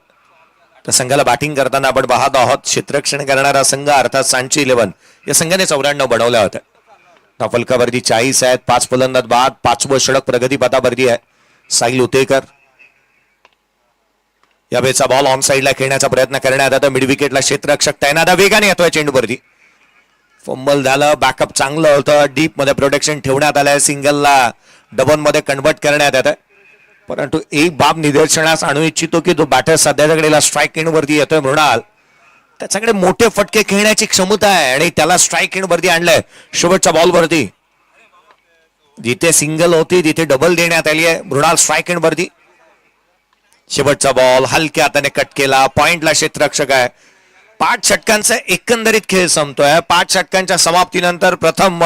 Speaker 1: तर संघाला बॅटिंग करताना आपण पाहत आहोत क्षेत्ररक्षण करणारा संघ अर्थात सांची 11 या संघाने 94 बनवल्या होत्या. धावफलकावरती 40 आहेत. 5 फलंदाज बाद. 5वं षटक प्रगतीपथावरती आहे. साहिल उतेकर या वेळेचा बॉल ऑन साइडला खेळण्याचा प्रयत्न करण्यात आता. मिड विकेटला क्षेत्ररक्षक तैनात वेगाने येतोय चेंडूवरती. फंबल झालं. बॅकअप चांगलं होतं. डीप मध्ये प्रोटेक्शन ठेवण्यात आलंय. सिंगलला डबल मध्ये कन्वर्ट करण्यात येत आहे. परंतु एक बाब निदर्शनास आणू इच्छितो की तो बॅटर सध्याच्या घडीला स्ट्राईक एंड वरती येतोय मृणाल. त्याच्याकडे मोठे फटके खेळण्याची क्षमता आहे आणि त्याला स्ट्राईक एंड वरती आणलंय. शेवटच्या बॉलवरती जिथे सिंगल होती तिथे डबल देण्यात आली आहे. मृणाल स्ट्राईक एंड वरती. शेवटचा बॉल हलक्या हाताने कट केला. पॉइंटला क्षेत्ररक्षक आहे. 5 षटकांचा एकंदरीत खेळ संपतोय. 5 षटकांच्या समाप्तीनंतर प्रथम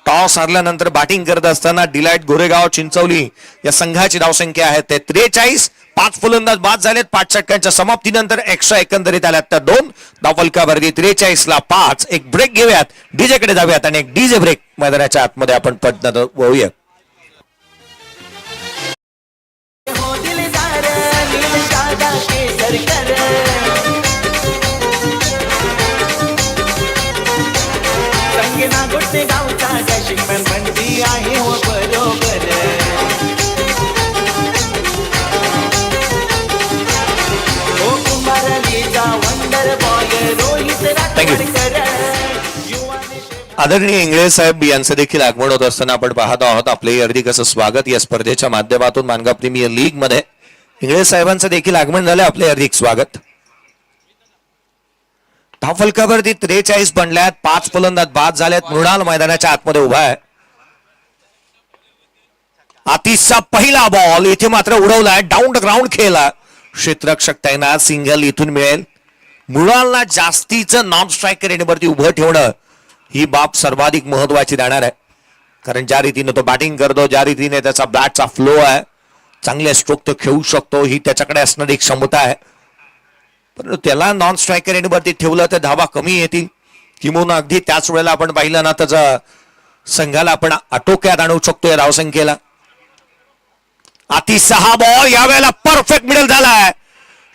Speaker 1: टॉस हरल्यानंतर बॅटिंग करत असताना डिलाइट गोरेगाव चिंचवली या संघाची धावसंख्या आहे ते 43. 5 फलंदाज बाद झालेत. 5 षटकांच्या समाप्तीनंतर एक्स्ट्रा एकंदरीत आल्यात तर 2 धावफलकावरती. 43 ला 5. एक ब्रेक घेऊयात. डीजे कडे जाऊयात आणि एक डीजे ब्रेक मैदानाच्या आतमध्ये आपण पडणार होऊया. आदरणीय इंगळे साहेब यांचं देखील आगमन होत असताना आपण पाहत आहोत. आपले हार्दिक असं स्वागत या स्पर्धेच्या माध्यमातून मानगाव प्रीमियर लीग मध्ये. इंगळे साहेबांचं देखील आगमन झालं. आपले हार्दिक स्वागत. धावफलकावरती 43 बनल्यात. 5 फलंदाज बाद झालेत. मृणाल मैदानाच्या आतमध्ये उभा आहे. आतिशचा पहिला बॉल इथे मात्र उडवलाय. डाऊन द ग्राउंड खेळला. क्षेत्ररक्षक तैनात. सिंगल इथून मिळेल. मृणालला जास्तीचं नॉन स्ट्रायकर एंडवरती उभं ठेवणं ही बाब सर्वाधिक महत्वाची राहणार आहे. कारण ज्या रीतीने तो बॅटिंग करतो, ज्या रीतीने त्याचा बॅटचा फ्लो आहे, चांगले स्ट्रोक तो खेळू शकतो, ही त्याच्याकडे असणारी क्षमता आहे. परंतु त्याला नॉन स्ट्रायकर एंडवरती ठेवलं तर धावा कमी येतील. किंवा अगदी त्याच वेळेला आपण पाहिलं ना त्याचा संघाला आपण आटोक्यात आणू शकतो या धावसंख्येला. अति 6 बॉल यावेळेला परफेक्ट मिडल झालाय.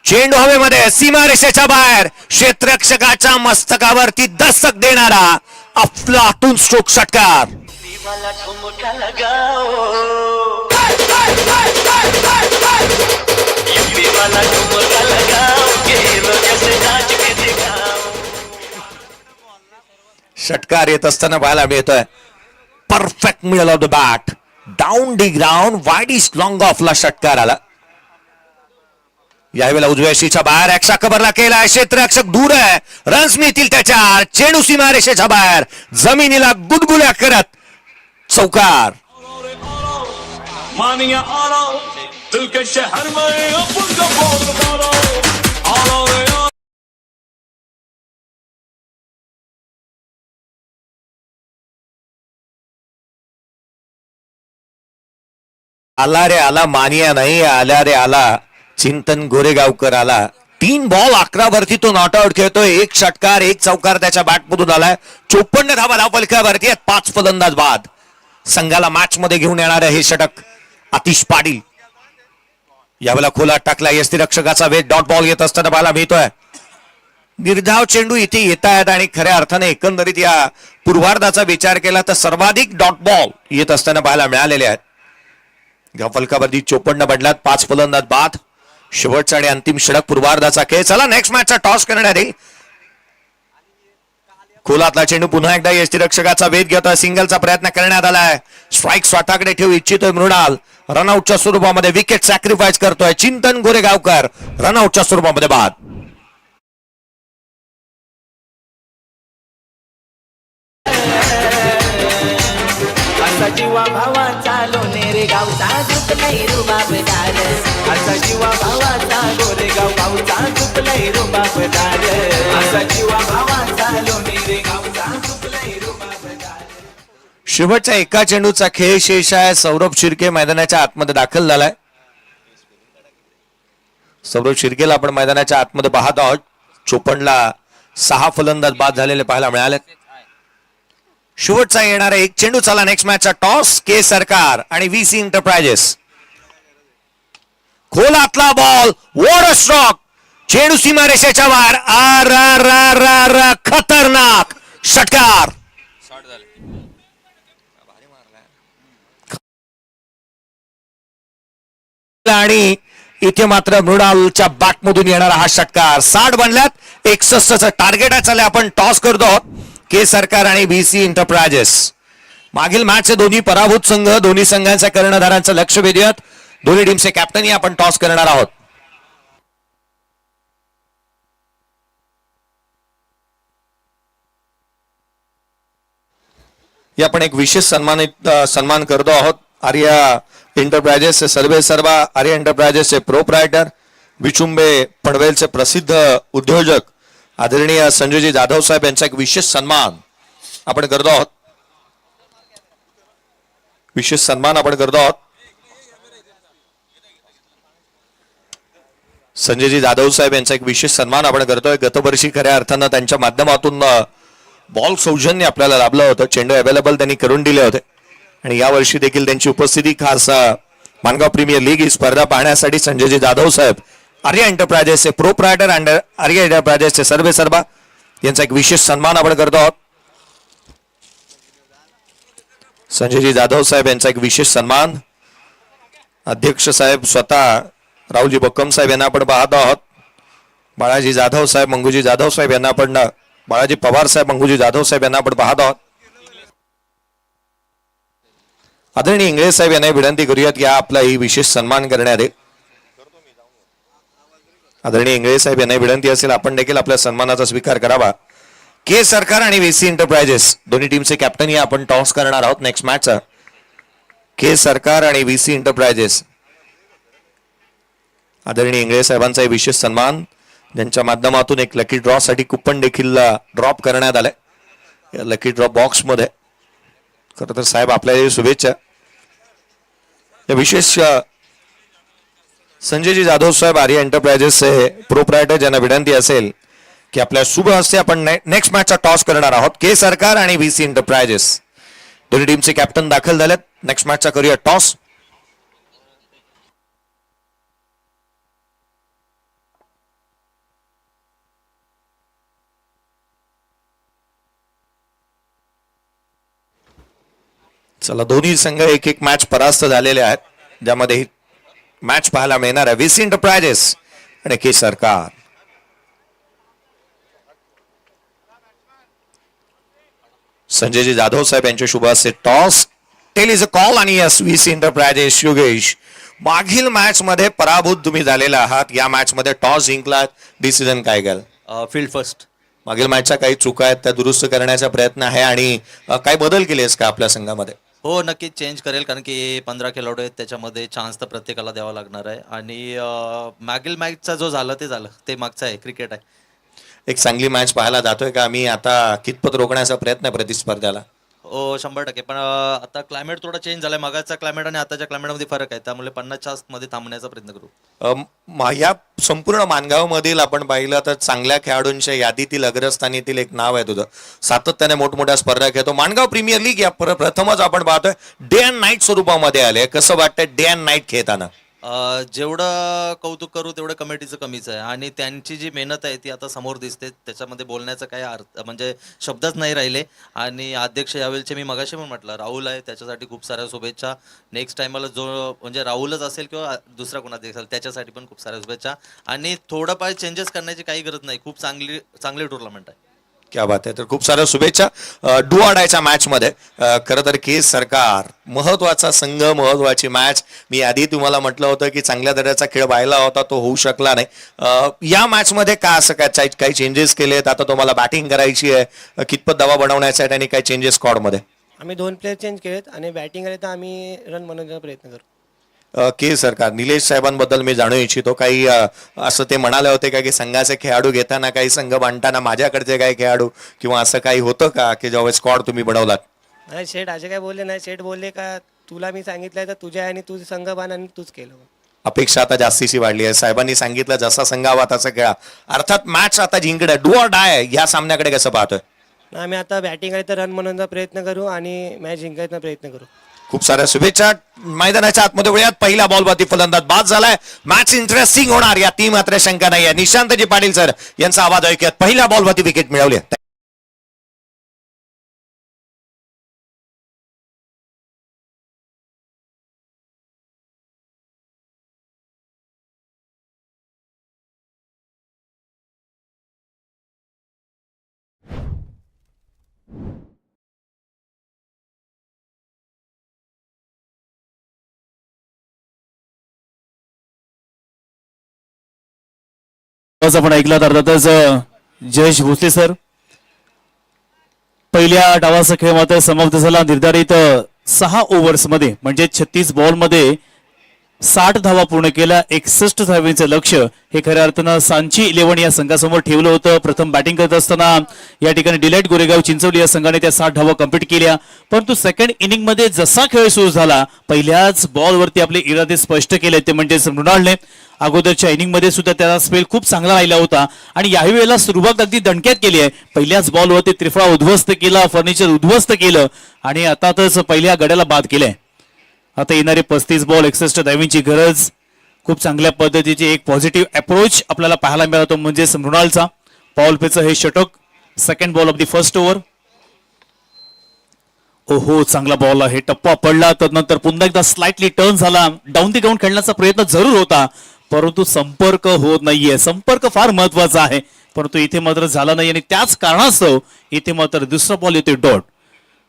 Speaker 1: चेंडू हवेमध्ये सीमारेषेच्या बाहेर. क्षेत्ररक्षकाच्या मस्तकावरती दस्तक देणारा अफलातून स्ट्रोक षटकार. षटकार येत असताना पाहायला मिळतोय. Perfect middle of the bat. Down the ground wide is long ऑफला षटकार आला. यावेळेला उजव्या शीच्या बाहेर एक्स्ट्रा कव्हरला केला. क्षेत्ररक्षक दूर आहे. रन्स मिळतील त्याच्या. चेंडू सीमारेषेच्या बाहेर जमिनीला गुदगुल्या करत चौकार. आला रे आला मानिया नाही. आला रे आला चिंतन गोरेगावकर आला. 3 बॉल 11 वरती तो नॉट आउट खेळतोय. 1 षटकार 1 चौकार त्याच्या बॅटमधून आलाय. 54 धावा धावफलकावरती आहेत. 5 फलंदाज बाद. संघाला मॅच मध्ये घेऊन येणार हे षटक आतिश पाटील. यावेळेला खोला टाकला. यष्टीरक्षकाचा वेट. डॉट बॉल येत असताना पाहायला मिळतोय. निर्धाव चेंडू इथे येत आहेत आणि खऱ्या अर्थाने एकंदरीत या पूर्वार्धाचा विचार केला तर सर्वाधिक डॉट बॉल येत असताना पाहायला मिळालेले आहेत. धावफलकावरती 54 बनल्यात. 5 फलंदाज बाद. शेवटचा आणि अंतिम षटक पूर्वार्धाचा खेळ. चला नेक्स्ट मॅचचा टॉस करण्यात येईल. खोलातला चेंडू पुन्हा एकदा यष्टीरक्षकाचा वेध घेतोय. सिंगलचा प्रयत्न करण्यात आलाय. स्ट्राईक स्वतःकडे ठेवू इच्छितोय मृणाल. रनआउटच्या स्वरूपामध्ये विकेट सॅक्रिफाईस करतोय चिंतन गोरेगावकर. रनआउटच्या स्वरूपामध्ये बाद.
Speaker 2: जीवा भावाचा लोणेरे गावचा चुकलंय रुबाबदार. असा जीवा भावाचा गोरेगाव गावचा चुकलंय रुबाबदार. असा जीवा भावाचा लोणेरे गावचा चुकलंय रुबाबदार.
Speaker 1: शेवटच्या एका चेंडूचा खेळ शेष आहे. सौरभ शिर्के मैदानाच्या आतमध्ये दाखल झालाय. सौरभ शिर्केला आपण मैदानाच्या आतमध्ये पाहत आहोत. 54 ला 6 फलंदाज बाद झालेले पाहायला मिळाले. शेवटचा येणारा 1 चेंडू. चला नेक्स्ट मॅचचा टॉस. के सरकार आणि VC एंटरप्राइजेस. खोलातला बॉल वॉर स्ट्रोक चेंडू सीमारेषेच्या बाहेर आर आर आर आर खतरनाक षटकार आणि इथे मात्र मृणालच्या बॅटमधून येणारा हा षटकार 60 बनल्यात 61चं टार्गेट आहे. चला आपण टॉस करतो आहोत के सरकार आणि बीसी एंटरप्राइजेस. मागील मॅचचे दोन्ही पराभूत संघ दोन्ही संघांच्या कर्णधारांचं लक्ष वेधूयात. दोन्ही टीमचे कॅप्टनही आपण टॉस करणार आहोत. या आपण एक विशेष सन्मान करतो आहोत. आर्या एंटरप्राइजेसचे सर्वे सर्वा आर्या एंटरप्राइजेसचे प्रोप्रायटर विचुंबे पनवेलचे प्रसिद्ध उद्योजक आदरणीय संजयजी जाधव साहेब यांचा एक विशेष सन्मान आपण करतो आहोत. विशेष सन्मान आपण करतो आहोत. संजयजी जाधव साहेब यांचा एक विशेष सन्मान आपण करतोय. गतवर्षी खऱ्या अर्थानं त्यांच्या माध्यमातून बॉल सौजन्य आपल्याला लाभलं होतं. चेंडू अवेलेबल त्यांनी करून दिले होते आणि यावर्षी देखील त्यांची उपस्थिती खास मानगाव प्रीमियर लीग ही स्पर्धा पाहण्यासाठी संजयजी जाधव साहेब आर्या एंटरप्राइजेसचे प्रोप्रायटर अँड आर्या एंटरप्राइजेसचे सर्वे सर्वा यांचा एक विशेष सन्मान आपण करतो आहोत. संजयजी जाधव साहेब यांचा एक विशेष सन्मान अध्यक्ष साहेब स्वतः राहुलजी बक्कम साहेब यांना आपण पाहत आहोत. बाळाजी जाधव साहेब मंगूजी जाधव साहेब यांना आपण बाळाजी पवार साहेब मंगूजी जाधव साहेब यांना आपण पाहत आहोत. आदरणीय इंगळे साहेब यांना विनंती करूयात की आपला ही विशेष सन्मान करण्यात येईल. आदरणीय इंगळे साहेब यांना विनंती असेल आपण देखील आपल्या सन्मानाचा स्वीकार करावा. के सरकार आणि वीसी एंटरप्राइजेस दोन्ही टीमचे कॅप्टनही आपण टॉस करणार आहोत नेक्स्ट मॅचचा. के सरकार आणि वीसी एंटरप्राइजेस आदरणीय इंगळे साहेबांचा विशेष सन्मान ज्यांच्या माध्यमातून एक लकी ड्रॉ साठी कुपन देखील ड्रॉप करण्यात आलंय. या लकी ड्रॉ बॉक्स मध्ये खरं तर साहेब आपल्याला शुभेच्छा. या विशेष संजयजी जाधव साहेब आर्या एंटरप्राइजेसचे प्रोप्रायटर ज्यांना विनंती असेल की आपल्या शुभ हस्ते आपण नेक्स्ट मॅचचा टॉस करणार आहोत. के सरकार आणि वीसी एंटरप्राइजेस दोन्ही टीमचे कॅप्टन दाखल झालेत. नेक्स्ट मॅचचा करूया टॉस. चला दोन्ही संघ एक एक मॅच परास्त झालेले आहेत ज्यामध्ये ही मॅच पाहायला मिळणार आहे. वीसी एंटरप्राइजेस आणि के सरकार. संजयजी जाधव साहेब यांचे शुभ हस्ते toss. Tail is a call आणि यस वीसी एंटरप्राइजेस. योगेश मागील मॅच मध्ये पराभूत तुम्ही झालेला आहात. या मॅच मध्ये टॉस जिंकलात. डिसिजन काय घ्याल?
Speaker 3: Field first.
Speaker 1: मागील मॅचच्या काही चुका आहेत त्या दुरुस्त करण्याचा प्रयत्न आहे आणि काही बदल केलेस का आपल्या संघामध्ये?
Speaker 3: हो नक्कीच चेंज करेल कारण की 15 खेळाडू आहेत त्याच्यामध्ये चान्स तर प्रत्येकाला द्यावा लागणार आहे आणि मागील मॅचचा जो झालं ते झालं ते मागचं आहे क्रिकेट आहे.
Speaker 1: एक चांगली मॅच पाहायला जातोय का आम्ही आता कितपत रोखण्याचा प्रयत्न आहे प्रतिस्पर्ध्याला?
Speaker 3: हो 100%. पण आता क्लायमेट थोडा चेंज झालाय. मागाचा क्लायमेट आणि आताच्या क्लायमेटमध्ये फरक आहे त्यामुळे 50च्या मध्ये थांबण्याचा प्रयत्न करू.
Speaker 1: या संपूर्ण मानगाव मधील आपण पाहिलं तर चांगल्या खेळाडूंच्या यादीतील अग्रस्थानीतील एक नाव आहे तुझं. सातत्याने मोठमोठ्या स्पर्धा खेळतो. मानगाव प्रीमियर लीग या प्रथमच आपण पाहतोय डे अँड नाईट स्वरूपामध्ये आले. कसं वाटतंय डे अँड नाईट खेळताना?
Speaker 3: जेवढं कौतुक करू तेवढं कमिटीचं कमीच आहे आणि त्यांची जी मेहनत आहे ती आता समोर दिसते. त्याच्यामध्ये बोलण्याचं काही अर्थ म्हणजे शब्दच नाही राहिले. आणि अध्यक्ष यावेळेचे मी मगाशी पण म्हटलं राहुल आहे त्याच्यासाठी खूप साऱ्या शुभेच्छा. नेक्स्ट टाइमला जो म्हणजे राहुलच असेल किंवा दुसरा कोणा असेल त्याच्यासाठी पण खूप साऱ्या शुभेच्छा. आणि थोडंफार चेंजेस करण्याची काही गरज नाही. खूप चांगली टुर्नामेंट आहे.
Speaker 1: क्या बात आहे. तर खूप साऱ्या शुभेच्छा. डू ऑडायच्या मॅच मध्ये खरं तर के सरकार महत्वाचा संघ महत्वाची मॅच. मी आधी तुम्हाला म्हटलं होतं की चांगल्या दर्जाचा खेळ व्हायला होता तो होऊ शकला नाही. या मॅच मध्ये का असं काय काही चेंजेस केलेत? आता तुम्हाला बॅटिंग करायची आहे कितपत दबाव बनवण्यासाठी आणि काही चेंजेस स्क्वॉड मध्ये?
Speaker 4: आम्ही 2 प्लेयर चेंज केलेत आणि बॅटिंग तर आम्ही रन बनवण्याचा प्रयत्न करू.
Speaker 1: के सरकार निलेश साहेबांबद्दल मी जाणू इच्छितो. काही असं ते म्हणाले होते का की संघाचे खेळाडू घेताना काही संघ बांधताना माझ्याकडचे काही खेळाडू किंवा असं काही होतं का की जेव्हा स्क्वॉड तुम्ही बनवलात?
Speaker 4: नाही शेठ असे काय बोलले नाही. शेठ बोलले का तुला मी सांगितलंय तर तुझ्या आणि तुझं संघ बांध आणि तूच केलं.
Speaker 1: अपेक्षा आता जास्तीची वाढली आहे. साहेबांनी सांगितलं जसा संघ हवा तसा खेळा. अर्थात मॅच आता जिंकणं डू ऑर डाय या सामन्याकडे कसं पाहतोय?
Speaker 4: आम्ही आता बॅटिंग तर रन बनवण्याचा प्रयत्न करू आणि मॅच जिंकायचा प्रयत्न करू.
Speaker 1: खूप साऱ्या शुभेच्छा. मैदानाच्या आतमध्ये वळूयात. पहिला बॉलवरती फलंदाज बाद झालाय. मॅच इंटरेस्टिंग होणार यात मात्र शंका नाही आहे. निशांतजी पाटील सर यांचा आवाज ऐकूयात. पहिल्या बॉलवरती विकेट मिळवली.
Speaker 5: आपण ऐकलात अर्थातच जयेश भोसले सर. पहिल्या डावाचा खेळ मात्र समाप्त झाला. निर्धारित 6 ओव्हर्स मध्ये म्हणजे 36 बॉल मध्ये 60 धावा पूर्ण केल्या. 61 धावांचं लक्ष हे खऱ्या अर्थानं सांची 11 या संघासमोर ठेवलं होतं. प्रथम बॅटिंग करत असताना या ठिकाणी डिलाइट गोरेगाव चिंचवली या संघाने त्या 60 धावा कंप्लीट केल्या. परंतु सेकंड इनिंग मध्ये जसा खेळ सुरू झाला पहिल्याच बॉलवरती आपले इरादे स्पष्ट केले. ते म्हणजे मृणालने अगोदरच्या इनिंग मध्ये सुद्धा त्याचा स्पेल खूप चांगला राहिला होता आणि याही वेळेला सुरुवात अगदी दणक्यात केली आहे. पहिल्याच बॉलवरती त्रिफळा उद्ध्वस्त केला, फर्निचर उद्ध्वस्त केलं आणि आताच पहिल्या गड्याला बाद केलंय. आता येणारे 35 बॉल 61 धावांची गरज. खूप चांगल्या पद्धतीची एक पॉझिटिव्ह अप्रोच आपल्याला पाहायला मिळतो म्हणजे मृणालचा. पॉल पेचं हे षटक. Second ball of the first over. ओहो चांगला बॉल आहे. टप्पा पडला. त्यानंतर पुन्हा एकदा स्लाइटली टर्न झाला. डाऊन द ग्राउंड खेळण्याचा प्रयत्न जरूर होता परंतु संपर्क होत नाहीये. संपर्क फार महत्वाचा आहे परंतु इथे मात्र झाला नाही आणि त्याच कारणास्तव इथे मात्र दुसरा बॉल येतोय डॉट.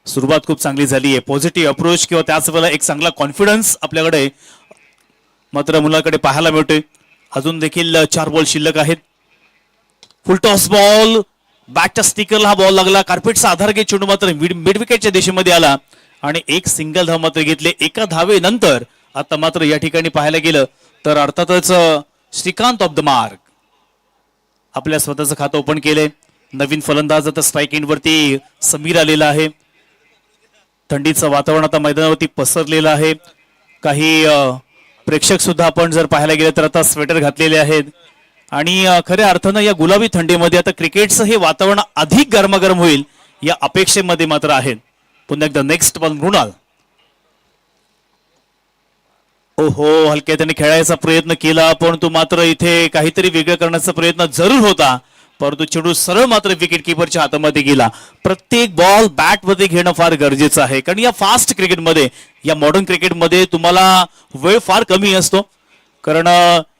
Speaker 5: सुरुवात खूप चांगली झाली आहे. पॉझिटिव्ह अप्रोच किंवा त्याच वेळेला एक चांगला कॉन्फिडन्स आपल्याकडे मात्र मुलाकडे पाहायला मिळतोय. अजून देखील 4 बॉल शिल्लक आहेत. फुल टॉस बॉल. बॅटच्या स्टिकरला हा बॉल लागला. कार्पेटचा आधार घेत चेंडू मात्र मिड विकेटच्या दिशेमध्ये आला आणि एक सिंगल धाव मात्र घेतले. एका धावेनंतर आता मात्र या ठिकाणी पाहायला गेलं तर अर्थातच श्रीकांत ऑफ द मार्क आपल्या स्वतःचं खातं ओपन केलंय. नवीन फलंदाज आता स्ट्राईक एंड वरती समीर आलेला आहे. थंडीचं वातावरण आता मैदानावरती पसरलेलं आहे. काही प्रेक्षक सुद्धा आपण जर पाहायला गेले तर आता स्वेटर घातलेले आहेत आणि खऱ्या अर्थानं या गुलाबी थंडीमध्ये आता क्रिकेटचं हे वातावरण अधिक गरमागरम होईल या अपेक्षेमध्ये मात्र आहेत. पुन्हा एकदा नेक्स्ट बॉल मृणाल. ओहो हलक्या त्याने खेळायचा प्रयत्न केला परंतु मात्र इथे काहीतरी वेगळं करण्याचा प्रयत्न जरूर होता परंतु चेंडू सरळ मात्र विकेट किपरच्या हातामध्ये गेला. प्रत्येक बॉल बॅट मध्ये घेणं फार गरजेचं आहे कारण या फास्ट क्रिकेटमध्ये या मॉडर्न क्रिकेटमध्ये तुम्हाला वेळ फार कमी असतो. कारण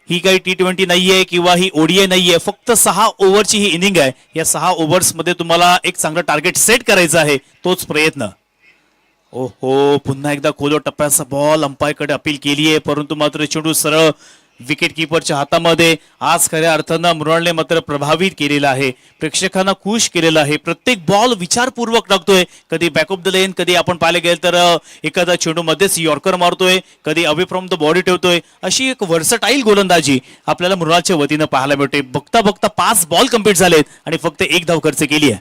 Speaker 5: ही काही T20 नाहीये किंवा ही ODI नाहीये. फक्त 6 ओव्हरची ही इनिंग आहे. या 6 ओव्हर्स मध्ये तुम्हाला एक चांगलं टार्गेट सेट करायचं आहे. तोच प्रयत्न. ओहो पुन्हा एकदा खोलो टप्प्याचा बॉल अंपायरकडे अपील केली आहे परंतु मात्र चेंडू सरळ विकेट किपरच्या हातामध्ये. आज खऱ्या अर्थानं मृणालने मात्र प्रभावित केलेला आहे. प्रेक्षकांना खुश केलेलं आहे. प्रत्येक बॉल विचारपूर्वक टाकतोय. कधी बॅक ऑफ द लेन, कधी आपण पाहायला गेलं तर एखादा चेंडू मध्येच यॉर्कर मारतोय, कधी अवे फ्रॉम द बॉडी ठेवतोय. अशी एक वर्सटाईल गोलंदाजी आपल्याला मृणालच्या वतीनं पाहायला मिळते. बघता बघता 5 बॉल कंप्लीट झालेत आणि फक्त 1 धाव खर्च केली आहे.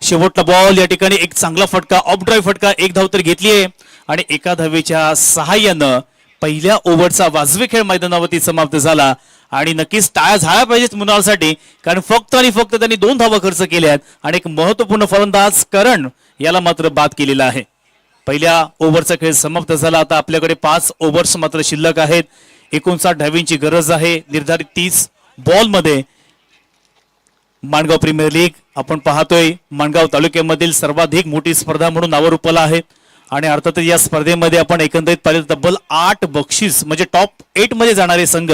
Speaker 5: शेवटला बॉल या ठिकाणी एक चांगला फटका, ऑफ ड्राईव्ह फटका. 1 धाव तर घेतली आहे आणि एका धावेच्या सहाय्यानं पहिल्या ओव्हरचा वाजवी खेळ मैदानावरती समाप्त झाला आणि नक्कीच टाळ्या झाल्या पाहिजेत मृणालसाठी कारण फक्त आणि फक्त त्यांनी 2 धावा खर्च केल्या आहेत आणि एक महत्वपूर्ण फलंदाज करण याला मात्र बाद केलेला आहे. पहिल्या ओव्हरचा खेळ समाप्त झाला. आता आपल्याकडे 5 ओव्हर्स मात्र शिल्लक आहेत. 59 धावींची गरज आहे. निर्धारित 30 बॉल मध्ये माणगाव प्रीमियर लीग आपण पाहतोय. माणगाव तालुक्यामधील सर्वाधिक मोठी स्पर्धा म्हणून नावारूपाला आहे आणि अर्थातच या स्पर्धेमध्ये आपण एकंदरीत पाहिलं तब्बल 8 बक्षीस म्हणजे टॉप 8 मध्ये जाणारे संघ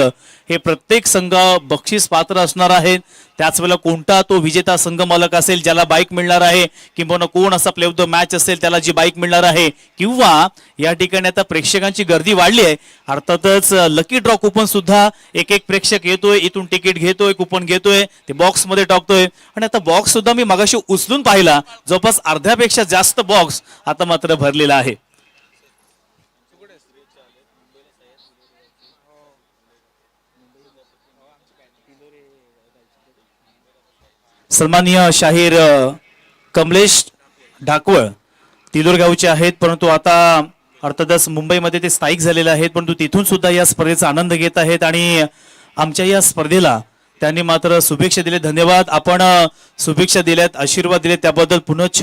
Speaker 5: हे प्रत्येक संघ बक्षीस पात्र असणार आहेत. त्याच वेळेला कोणता तो विजेता संघ मालक असेल ज्याला बाईक मिळणार आहे किंवा कोण असा प्ले ऑफ द मॅच असेल त्याला जी बाईक मिळणार आहे किंवा या ठिकाणी आता प्रेक्षकांची गर्दी वाढली आहे. अर्थातच लकी ड्रॉ कुपन सुद्धा एक प्रेक्षक येतोय, इथून तिकीट घेतोय, कुपन घेतोय, ते बॉक्स मध्ये टाकतोय आणि आता बॉक्स सुद्धा मी मगाशी उचलून पाहिला जवळपास अर्ध्यापेक्षा जास्त बॉक्स आता मात्र भरलेला आहे. सन्माननीय शाहीर कमलेश ढाकवळ तिलोर गावचे आहेत परंतु आता अर्थातच मुंबईमध्ये ते स्थायिक झालेले आहेत परंतु तिथून सुद्धा या स्पर्धेचा आनंद घेत आहेत आणि आमच्या या स्पर्धेला त्यांनी मात्र शुभेच्छा दिले. धन्यवाद. आपण शुभेच्छा दिल्यात, आशीर्वाद दिले त्याबद्दल पुनश्च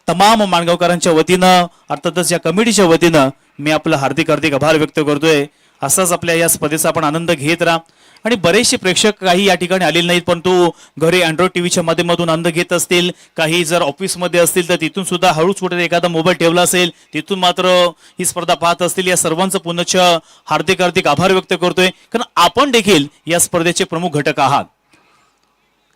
Speaker 5: तमाम माणगावकरांच्या वतीनं अर्थातच या कमिटीच्या वतीनं मी आपलं हार्दिक हार्दिक आभार व्यक्त करतोय. असाच आपल्या या स्पर्धेचा आपण आनंद घेत राहा. आणि बरेचसे प्रेक्षक काही या ठिकाणी आलेले नाहीत, परंतु घरी अँड्रॉइड टीव्हीच्या माध्यमातून आनंद घेत असतील. काही जर ऑफिसमध्ये असतील तर तिथून सुद्धा हळूच कुठे एखादा मोबाईल ठेवला असेल, तिथून मात्र ही स्पर्धा पाहत असतील. या सर्वांचं पुनश्च हार्दिक हार्दिक आभार व्यक्त करतोय, कारण आपण देखील या स्पर्धेचे प्रमुख घटक आहात.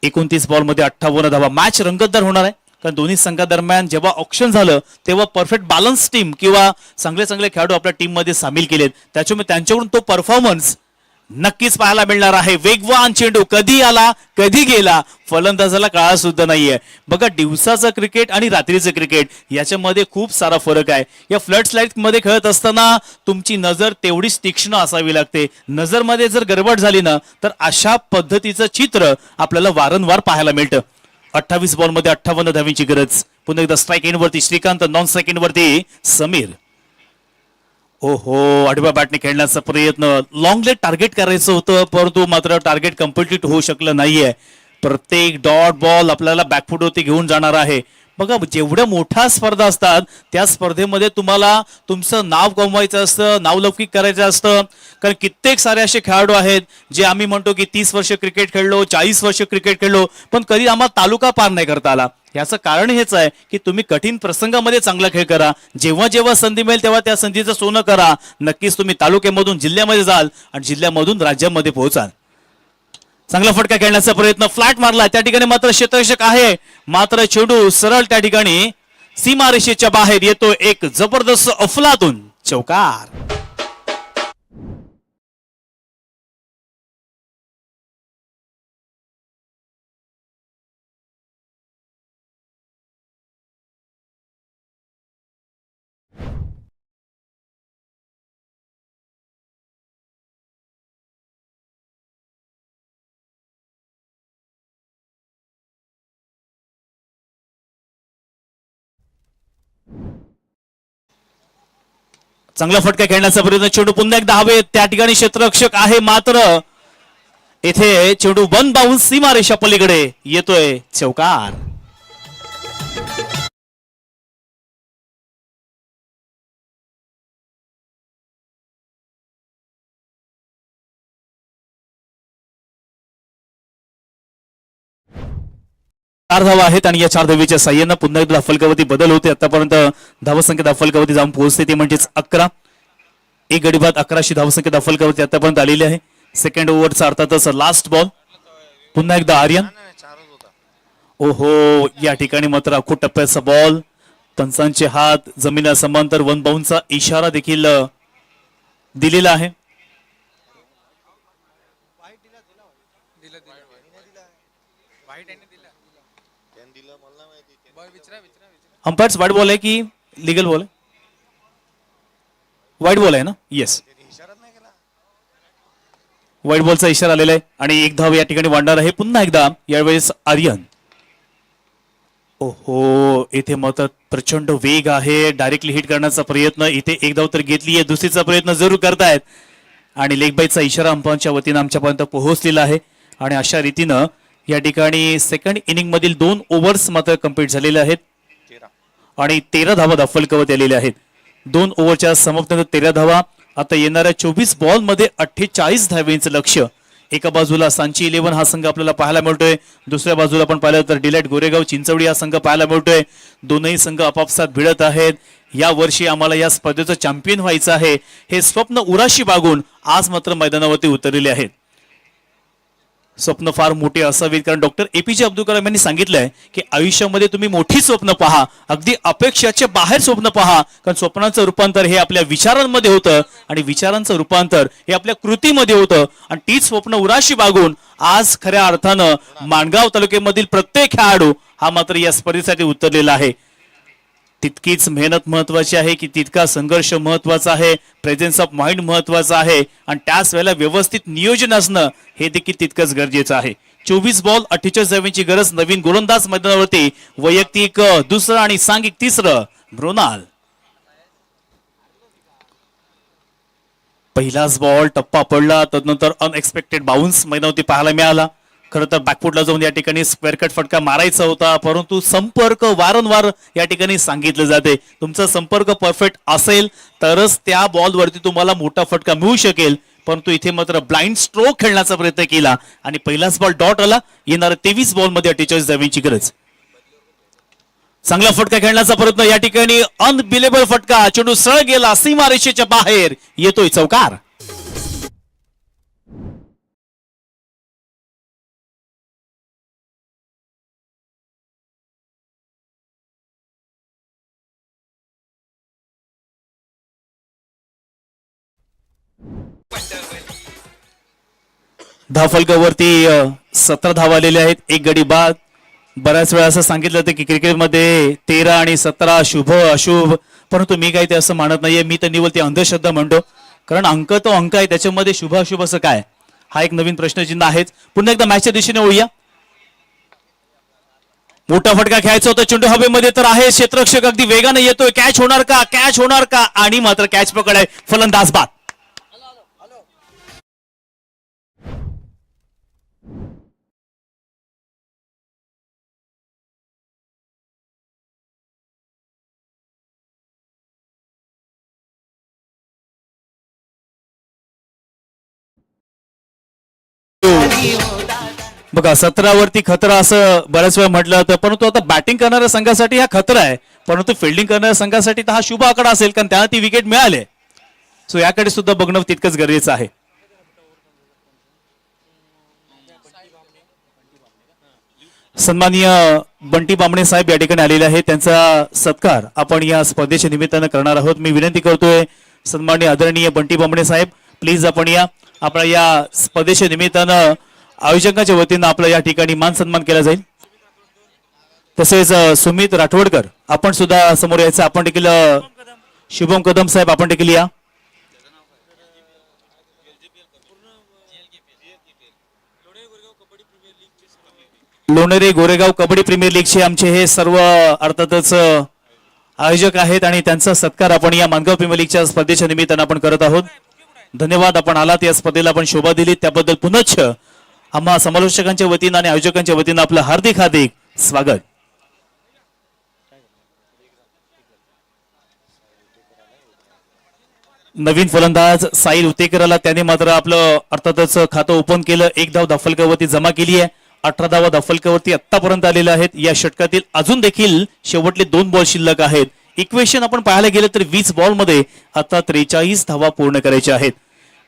Speaker 5: 29 बॉलमध्ये 58 धावा. मॅच रंगतदार होणार आहे, कारण दोन्ही संघादरम्यान जेव्हा ऑप्शन झालं तेव्हा परफेक्ट बॅलन्स टीम किंवा चांगले चांगले खेळाडू आपल्या टीम मध्ये सामील केलेत. त्याच्यामुळे त्यांच्याकडून तो परफॉर्मन्स नक्कीच पाहायला मिळणार आहे. वेगवान चेंडू कधी आला कधी गेला, फलंदाजाला कळा सुद्धा नाहीये. बघा, दिवसाचं क्रिकेट आणि रात्रीचं क्रिकेट याच्यामध्ये खूप सारा फरक आहे. या फ्लड स्लाइड मध्ये खेळत असताना तुमची नजर तेवढीच तीक्ष्ण असावी लागते. नजरमध्ये जर गडबड झाली ना तर अशा पद्धतीचं चित्र आपल्याला वारंवार पाहायला मिळतं. 28 बॉलमध्ये 58 धावींची गरज. पुन्हा एकदा स्ट्राईक एंड वरती श्रीकांत, नॉन स्ट्राईक एंड वरती समीर. ओहो, आडव्या बॅटने खेळण्याचा प्रयत्न, लॉंग लेग टार्गेट करायचं होतं, परंतु मात्र टार्गेट कम्प्लीट होऊ शकलं नाहीये. प्रत्येक डॉट बॉल आपल्याला बॅकफुटवरती घेऊन जाणार आहे. बघा, जेवढ्या मोठ्या स्पर्धा असतात त्या स्पर्धेमध्ये तुम्हाला तुमचं नाव कमवायचं असतं, नावलौकिक करायचं असतं. कारण कित्येक सारे असे खेळाडू आहेत जे आम्ही म्हणतो की 30 वर्ष क्रिकेट खेळलो, 40 वर्ष क्रिकेट खेळलो, पण कधी आम्हाला तालुका पार नाही करता आला. याचं कारण हेच आहे की तुम्ही कठीण प्रसंगामध्ये चांगला खेळ करा. जेव्हा जेव्हा संधी मिळेल तेव्हा त्या संधीचं सोनं करा. नक्कीच तुम्ही तालुक्यामधून जिल्ह्यामध्ये जाल आणि जिल्ह्यामधून राज्यामध्ये पोहोचाल. चांगला फटका खेळण्याचा प्रयत्न, फ्लॅट मारला. त्या ठिकाणी मात्र क्षेत्ररक्षक आहे, मात्र चेंडू सरळ त्या ठिकाणी सीमारेषेच्या बाहेर येतो. एक जबरदस्त अफलातून चौकार. चांगला फटका खेळण्याचा प्रयत्न, चेंडू पुन्हा एकदा हवेत. त्या ठिकाणी क्षेत्ररक्षक आहे, मात्र येथे चेंडू वन बाउन्स सीमारेषा पलीकडे येतोय. चौकार. चार धावा आहेत आणि या 4 धावेच्या साह्यानं पुन्हा एकदा फलकावरती बदल होते. आतापर्यंत धावसंख्या फलकावरती जाऊन पोहोचते ती म्हणजेच 11. एक गडी बाद 11शी धावसंख्या फलकावरती आतापर्यंत आलेली आहे. सेकंड ओव्हरचा अर्थातच लास्ट बॉल. पुन्हा एकदा आर्यन. ओहो, या ठिकाणी मात्र अखूट टप्प्याचा बॉल, पंचांचे हात जमिना समांतर, वन बाउन्सचा इशारा देखील दिलेला आहे. अंपायर्स वाईट बॉल आहे की लिगल बॉल आहे? वाईट बॉल आहे ना? येस, वाईट बॉलचा इशारा आलेला आहे आणि एक धाव या ठिकाणी वाढणार आहे. पुन्हा एकदा यावेळेस आर्यन. ओहो, इथे मात्र प्रचंड वेग आहे. डायरेक्टली हिट करण्याचा प्रयत्न, इथे एक धाव तर घेतली आहे, दुसरीचा प्रयत्न जरूर करतायत आणि लेग बाईचा इशारा अंपायरच्या वतीनं आमच्यापर्यंत पोहोचलेला आहे. आणि अशा रीतीनं या ठिकाणी सेकंड इनिंग मधील 2 ओव्हर्स मात्र कंप्लीट झालेले आहेत आणि 13 धावा फलकावरती आलेल्या आहेत. 2 ओव्हरच्या समाप्तीनंतर 13 धावा. आता येणाऱ्या 24 बॉल मध्ये 48 धावेंचं लक्ष्य. एका बाजूला सांची 11 हा संघ आपल्याला पाहायला मिळतोय, दुसऱ्या बाजूला आपण पाहिलं तर डिलाइट गोरेगाव चिंचवडी हा संघ पाहायला मिळतोय. दोनही संघ आपापसात भिडत आहेत. या वर्षी आम्हाला या स्पर्धेचं चॅम्पियन व्हायचं आहे हे स्वप्न उराशी बागून आज मात्र मैदानावरती उतरलेले आहेत. स्वप्न फार मोठे असावीत, कारण डॉक्टर एपीजे अब्दुल कलाम यांनी सांगितलंय की आयुष्यामध्ये तुम्ही मोठी स्वप्न पहा, अगदी अपेक्षाच्या बाहेर स्वप्न पहा, कारण स्वप्नाचं रूपांतर हे आपल्या विचारांमध्ये होतं आणि विचारांचं रूपांतर हे आपल्या कृतीमध्ये होतं. आणि तीच स्वप्न उराशी बागून आज खऱ्या अर्थानं माणगाव तालुक्यामधील प्रत्येक खेळाडू हा मात्र या स्पर्धेसाठी उतरलेला आहे. तितकीच मेहनत महत्वाची आहे की तितका संघर्ष महत्वाचा आहे, प्रेझेन्स ऑफ माइंड महत्वाचा आहे आणि त्याच वेळेला व्यवस्थित नियोजन असणं हे देखील तितकंच गरजेचं आहे. 24 बॉल 48 धावांची गरज. नवीन गोलंदाज मैदानावरती, वैयक्तिक दुसरं आणि सांघिक तिसरं. मृणाल. पहिलाच बॉल टप्पा पडला, तदनंतर अनएक्सपेक्टेड बाउन्स मैदानावरती पाहायला मिळाला. खरं तर बॅकफुटला जाऊन या ठिकाणी स्क्वेअर कट फटका मारायचा होता, परंतु संपर्क वारंवार या ठिकाणी सांगितलं जाते. तुमचा संपर्क परफेक्ट असेल तरच त्या बॉलवरती तुम्हाला मोठा फटका मिळू शकेल. परंतु इथे मात्र ब्लाइंड स्ट्रोक खेळण्याचा प्रयत्न केला आणि पहिलाच बॉल डॉट आला. येणाऱ्या 23 बॉलमध्ये 48 धावांची गरज. चांगला फटका खेळण्याचा प्रयत्न या ठिकाणी, अनबिलेबल फटका, चेंडू सरळ गेला सीमारेषेच्या बाहेर, येतोय चौकार. धावफलकावरती 17 धावा आलेल्या आहेत, एक गडी बाद. बऱ्याच वेळा असं सांगितलं होतं की क्रिकेटमध्ये 13 आणि 17 शुभ अशुभ, परंतु मी काही ते असं मानत नाहीये. मी तर निवळ ते अंधश्रद्धा म्हणतो, कारण अंक तो अंक आहे, त्याच्यामध्ये शुभ अशुभ असं काय, हा एक नवीन प्रश्नचिन्ह आहेच. पुन्हा एकदा मॅचच्या दिशेने वळूया. मोठा फटका खेळायचा होता, चेंडू हवेमध्ये तर आहे, क्षेत्ररक्षक अगदी वेगाने येतोय, कॅच होणार का, कॅच होणार का, आणि मात्र कॅच पकड आहे, फलंदाज बाद. बघा 17 वरती खतरा असं बऱ्याच वेळा म्हटलं होतं, परंतु आता बॅटिंग करणाऱ्या संघासाठी हा खतरा आहे, परंतु फिल्डिंग करणाऱ्या संघासाठी तर हा शुभ आकडा असेल, कारण त्यांना ती विकेट मिळाली. सो याकडे सुद्धा बघणं तितकंच गरजेचं आहे. सन्माननीय बंटी बामणे साहेब या ठिकाणी आलेले आहेत, त्यांचा सत्कार आपण या स्पर्धेच्या निमित्तानं करणार आहोत. मी विनंती करतोय सन्माननीय आदरणीय बंटी बामणे साहेब, प्लीज आपण या आपल्या या स्पर्धेच्या निमित्तानं आयोजकांच्या वतीनं आपला या ठिकाणी मान सन्मान केला जाईल. तसेच सुमित राठोडकर आपण सुद्धा समोर यायचं. आपण देखील शुभम कदम साहेब आपण देखील या. लोणेरे गोरेगाव कबड्डी प्रीमियर लीगचे आमचे हे सर्व अर्थातच आयोजक आहेत आणि त्यांचा सत्कार आपण या मानगाव प्रीमियर लीगच्या स्पर्धेच्या निमित्तानं आपण करत आहोत. धन्यवाद, आपण आलात, या स्पर्धेला आपण शोभा दिली, त्याबद्दल पुनश्च आम्हा समालोचकांच्या वतीनं आणि आयोजकांच्या वतीनं आपलं हार्दिक हार्दिक स्वागत. नवीन फलंदाज साहिल उतेकरला त्याने मात्र आपलं अर्थातच खातं ओपन केलं. एक धाव धावफलकावरती जमा केली आहे. 18 धावा धावफलकावरती आतापर्यंत आलेल्या आहेत. या षटकातील अजून देखील शेवटले 2 बॉल शिल्लक आहेत. इक्वेशन आपण पाहायला गेलं तर 20 बॉलमध्ये आता 43 धावा पूर्ण करायच्या आहेत.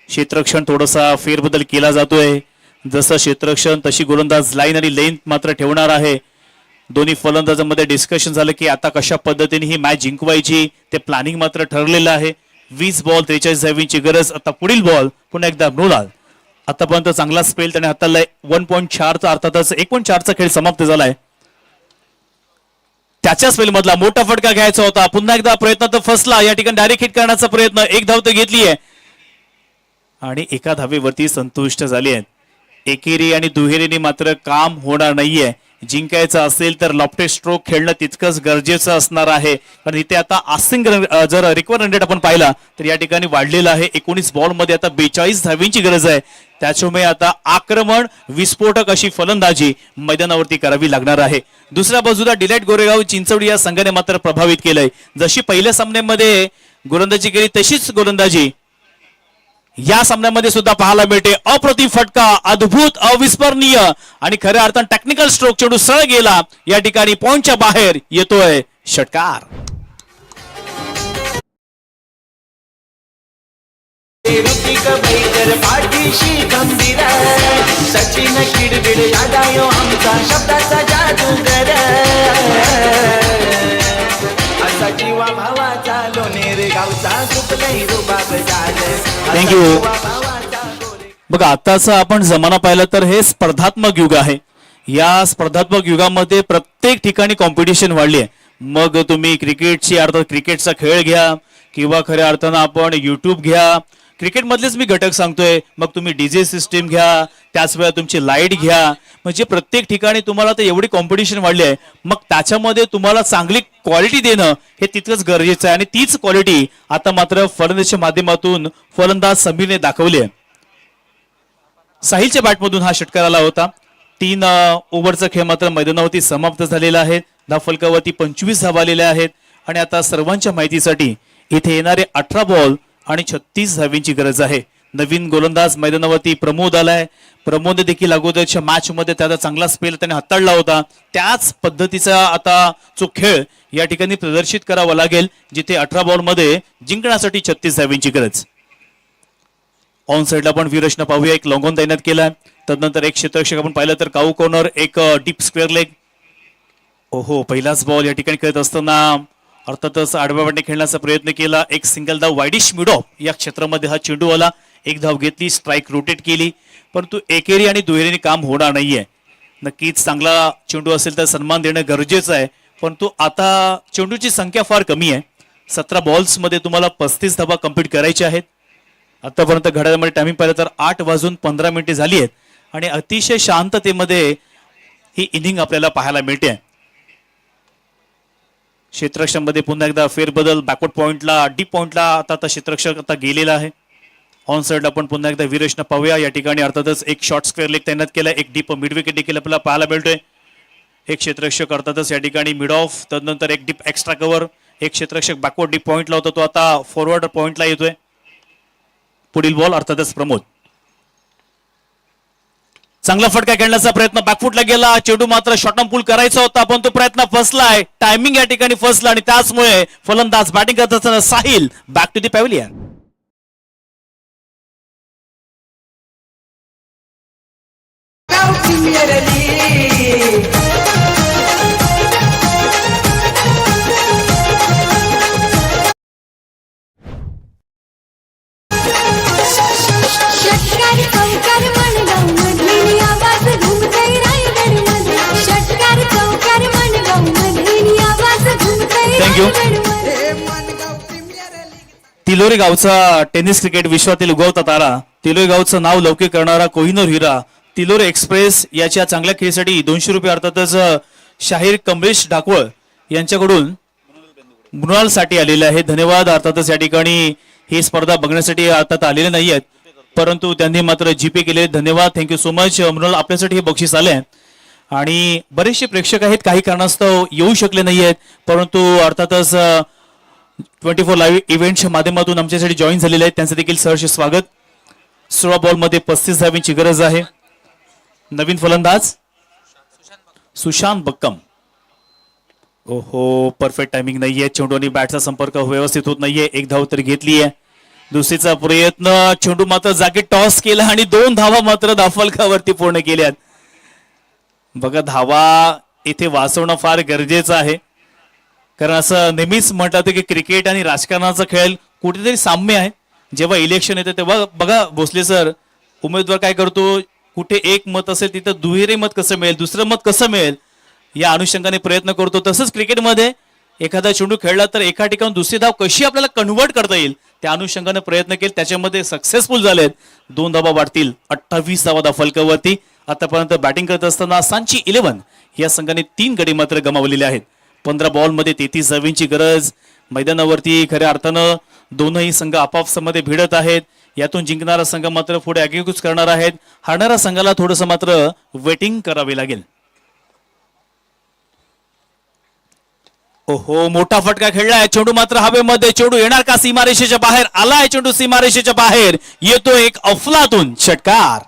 Speaker 5: क्षेत्ररक्षण थोडासा फेरबदल केला जातोय. जसं क्षेत्ररक्षण तशी गोलंदाज लाईन आणि लेंथ मात्र ठेवणार आहे. दोन्ही फलंदाजांमध्ये डिस्कशन झालं की आता कशा पद्धतीने ही मॅच जिंकवायची, ते प्लॅनिंग मात्र ठरलेलं आहे. 20 बॉल 43 धावांची गरज. आता पुढील बॉल पुन्हा एकदा नोलाल. आतापर्यंत चांगला स्पेल त्याने हाताळलाय. 1.4चा अर्थातच 1.4चा खेळ समाप्त झालाय. त्याच्या स्पेल मधला मोठा फटका घ्यायचा होता. पुन्हा एकदा प्रयत्न तर फसला. या ठिकाणी डायरेक्ट हिट करण्याचा प्रयत्न. एक धाव तर घेतली आहे आणि एका धावेवरती संतुष्ट झाली आहे. एकेरी आणि दुहेरीने मात्र काम होणार नाहीये. जिंकायचं असेल तर लॉफ्टेड स्ट्रोक खेळणं तितकंच गरजेचं असणार आहे, कारण इथे आता आसिंग जर रिकव्हर रन रेट आपण पाहिला तर या ठिकाणी वाढलेला आहे. 19 बॉलमध्ये आता 42 धावांची गरज आहे. त्याच्यामुळे आता आक्रमण विस्फोटक अशी फलंदाजी मैदानावरती करावी लागणार आहे. दुसऱ्या बाजूला डिलाइट गोरेगाव चिंचवडी या संघाने मात्र प्रभावित केलंय. जशी पहिल्या सामन्यामध्ये गोलंदाजी केली तशीच गोलंदाजी या सामन्यामध्ये सुद्धा पाहायला मिळते. अप्रतिम फटका, अद्भुत, अविस्मरणीय आणि खऱ्या अर्थानं टेक्निकल स्ट्रोक. चेंडू सरळ गेला. या ठिकाणी पॉइंटच्या बाहेर येतोय षटकार.
Speaker 2: पाठीशी गंभीर सचिन किडबिड लागायो आमचा शब्दाचा जादूगर. असा जीवा भावाचा लोणेरे गावचा सुकलई रुबाब झालं.
Speaker 5: थँक्यू. बघा आताचा आपण जमाना पाहिला तर हे स्पर्धात्मक युग आहे. या स्पर्धात्मक युगामध्ये प्रत्येक ठिकाणी कॉम्पिटिशन वाढली आहे. मग तुम्ही क्रिकेटची अर्थात क्रिकेटचा खेळ घ्या किंवा खऱ्या अर्थानं आपण युट्यूब घ्या. क्रिकेट मधलेच मी घटक सांगतोय. मग तुम्ही डीजे सिस्टीम घ्या, त्याच वेळा तुमची लाईट घ्या. म्हणजे प्रत्येक ठिकाणी तुम्हाला तर एवढी कॉम्पिटिशन वाढली आहे. मग त्याच्यामध्ये तुम्हाला चांगली क्वालिटी देणं हे तितकंच गरजेचं आहे आणि तीच क्वालिटी आता मात्र फलंदाजीच्या माध्यमातून फलंदाज समीरने दाखवली आहे. साहिलच्या बॅटमधून हा षटकार आला होता. 3 ओव्हरचा खेळ मात्र मैदानावरती समाप्त झालेला आहे. धावफलकावरती 25 धावा आलेल्या आहेत आणि आता सर्वांच्या माहितीसाठी इथे येणारे 18 बॉल आणि 36 धावींची गरज आहे. नवीन गोलंदाज मैदानावरती प्रमोद आलाय. प्रमोद देखील अगोदरच्या मॅच मध्ये त्याचा चांगला स्पेल त्याने हाताळला होता. त्याच पद्धतीचा आता जो खेळ या ठिकाणी प्रदर्शित करावा लागेल, जिथे 18 बॉल मध्ये जिंकण्यासाठी 36 धावींची गरज. ऑन साइडला पण वीरशनं पाहूया, एक लॉंग ऑन तैनात केलाय. तदनंतर एक क्षेत्ररक्षक आपण पाहिलं तर काऊ कॉर्नर, एक डीप स्क्वेअर लेग. ओहो, पहिलाच बॉल या ठिकाणी खेळत असताना अर्थातच आडव्या वाटणे खेळण्याचा प्रयत्न केला. एक सिंगल धाव वाईडिश मिड ऑफ या क्षेत्रामध्ये हा चेंडू आला. एक धाव घेतली, स्ट्राईक रोटेट केली, परंतु एकेरी आणि दुहेरीने काम होणार नाहीये. नक्कीच चांगला चेंडू असेल तर सन्मान देणं गरजेचं आहे, परंतु आता चेंडूची संख्या फार कमी आहे. 17 बॉल्स मध्ये तुम्हाला 35 धावा कंप्लीट करायच्या आहेत. आतापर्यंत घड्याळामध्ये टायमिंग पाहिलं तर 8:15 झाली आहेत आणि अतिशय शांततेमध्ये ही इनिंग आपल्याला पाहायला मिळते. क्षेत्ररक्षणामध्ये पुन्हा एकदा फेरबदल, बॅकवर्ड पॉइंटला, डीप पॉइंटला आता क्षेत्ररक्षक आता गेलेला आहे. ऑन साइड आपण पुन्हा एकदा वीरेशनं पाहूया. या ठिकाणी अर्थातच एक शॉर्ट स्क्वेअर लेग तैनात केलाय. एक डीप मिड विकेट देखील आपल्याला पाहायला मिळतोय. एक क्षेत्ररक्षक अर्थातच या ठिकाणी मिड ऑफ, तदनंतर एक डीप एक्स्ट्रा कव्हर. एक क्षेत्ररक्षक बॅकवर्ड डीप पॉइंटला होता, तो आता फॉरवर्ड पॉइंटला येतोय. पुढील बॉल अर्थातच प्रमोद. चांगला फटका खेळण्याचा प्रयत्न बॅकफुटला गेला. चेंडू मात्र शॉर्ट पुल करायचा होता, पण तो प्रयत्न फसलाय. टायमिंग या ठिकाणी फसला आणि त्याचमुळे फलंदाज बॅटिंग करत असताना Sahil back to the pavilion.
Speaker 2: Premier league
Speaker 6: षटकार चौकार मनगाव मध्ये आवाज घुमतय रायगडमध्ये. षटकार चौकार मनगाव मध्ये आवाज घुमतय
Speaker 5: Thank you.
Speaker 6: रायगडमध्ये.
Speaker 2: Mangaon premier league.
Speaker 5: तिलोरी गावचा टेनिस क्रिकेट विश्वातील उगवता तारा, तिलोरी गावचं नाव लौकिक करणारा कोहिनूर हिरा, तिलोरी एक्सप्रेस याच्या चांगल्या खेळीसाठी 200 रुपये अर्थातच शाहीर कमलेश डाकवळ यांच्याकडून मृणालसाठी आलेले आहेत. धन्यवाद. अर्थातच या ठिकाणी ही स्पर्धा बघण्यासाठी अर्थात आलेले नाही आहेत, परंतु त्यांनी मात्र जीपे केले. धन्यवाद, थँक्यू सो मच. मृणाल, आपल्यासाठी हे बक्षीस आले आणि बरेचसे प्रेक्षक आहेत, काही कारणास्तव येऊ शकले नाही आहेत, परंतु अर्थातच 24 लाईव्ह इव्हेंटच्या माध्यमातून आमच्यासाठी जॉईन झालेले आहेत, त्यांचं देखील सहर्ष स्वागत. 16 बॉलमध्ये 35 धावींची गरज आहे. नवीन फलंदाज सुशांत बक्कम. ओहो, परफेक्ट टायमिंग नाहीये. चेंडू आणि बॅटचा संपर्क व्यवस्थित होत नाहीये. एक धाव तर घेतली आहे. दुसरीचा प्रयत्न, चेंडू मात्र जागी टॉस केला आणि 2 धावा मात्र धावफलकावरती पूर्ण केल्यात. बघा, धावा इथे वाचवणं फार गरजेचं आहे, कारण असं नेहमीच म्हटलं जातं की क्रिकेट आणि राजकारणाचा खेळ कुठेतरी साम्य आहे. जेव्हा इलेक्शन येते तेव्हा बघा भोसले सर, उमेदवार काय करतो, कुठे एक मत असेल तिथं दुहेरी मत कसं मिळेल, दुसरं मत कसं मिळेल, या अनुषंगाने प्रयत्न करतो. तसंच क्रिकेटमध्ये एखादा चेंडू खेळला तर एका ठिकाणी दुसरी धाव कशी आपल्याला कन्व्हर्ट करता येईल त्या अनुषंगाने प्रयत्न केले, त्याच्यामध्ये सक्सेसफुल झालेत. 2 धावा वाढतील. 28 धावा धावफलकावरती. आतापर्यंत बॅटिंग करत असताना सांची 11 या संघाने 3 गडी मात्र गमावलेले आहेत. 15 बॉलमध्ये 33 धावींची गरज. मैदानावरती खऱ्या अर्थानं दोनही संघ आपापसामध्ये भिडत आहेत. यातून जिंकणारा संघ मात्र पुढे आगेकूच करणार आहेत. हारणाऱ्या संघाला थोडंसं मात्र वेटिंग करावे लागेल. ओहो, मोठा फटका खेळलाय. चेंडू मात्र हवेमध्ये. चेंडू येणार का सीमारेषेच्या बाहेर? आलाय चेंडू सीमारेषेच्या बाहेर. येतो एक अफलातून षटकार.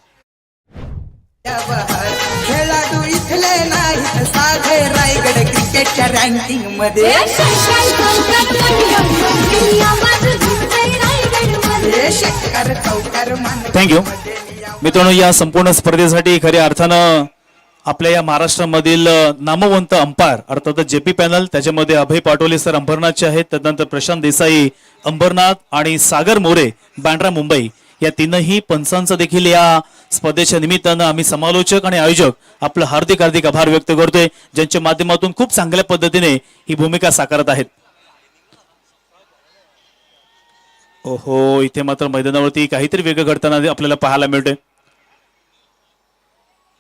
Speaker 2: खेळाडू इथले नाहीत साधे रायगड क्रिकेटच्या रँकिंग मध्ये.
Speaker 6: षटकार चौकार मनगाव मध्ये आवाज घुमतय रायगडमध्ये.
Speaker 2: षटकार चौकार
Speaker 5: थँक्यू मित्रांनो. या संपूर्ण स्पर्धेसाठी खऱ्या अर्थानं आपल्या या महाराष्ट्रामधील नामवंत अंपायर अर्थातच जेपी पॅनल, त्याच्यामध्ये अभय पाटोले सर अंबरनाथचे आहेत, त्यानंतर प्रशांत देसाई अंबरनाथ आणि सागर मोरे बांद्रा मुंबई, या तीनही पंचांचा देखील या स्पर्धेच्या निमित्तानं आम्ही समालोचक आणि आयोजक आपलं हार्दिक हार्दिक आभार व्यक्त करतोय, ज्यांच्या माध्यमातून खूप चांगल्या पद्धतीने ही भूमिका साकारत आहेत. ओहो, इथे मात्र मैदानावरती काहीतरी वेगळं घडताना आपल्याला पाहायला मिळतंय.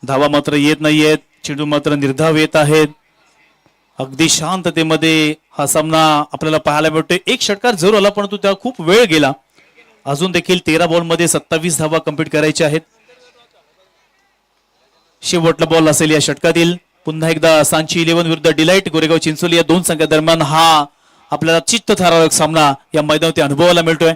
Speaker 5: धावा मात्र येत नाहीयेत. चेंडू मात्र निर्धाव येत आहेत. अगदी शांततेमध्ये हा सामना आपल्याला पाहायला मिळतोय. एक षटकार जरूर आला, परंतु त्याला खूप वेळ गेला. अजून देखील 13 बॉलमध्ये 27 धावा कंप्लीट करायच्या आहेत. शेवटला बॉल असेल या षटकातील. पुन्हा एकदा सांची 11 विरुद्ध डिलाइट गोरेगाव चिंचोली या दोन संघादरम्यान हा आपल्याला चित्तथरारक सामना या मैदानावरती अनुभवायला मिळतोय.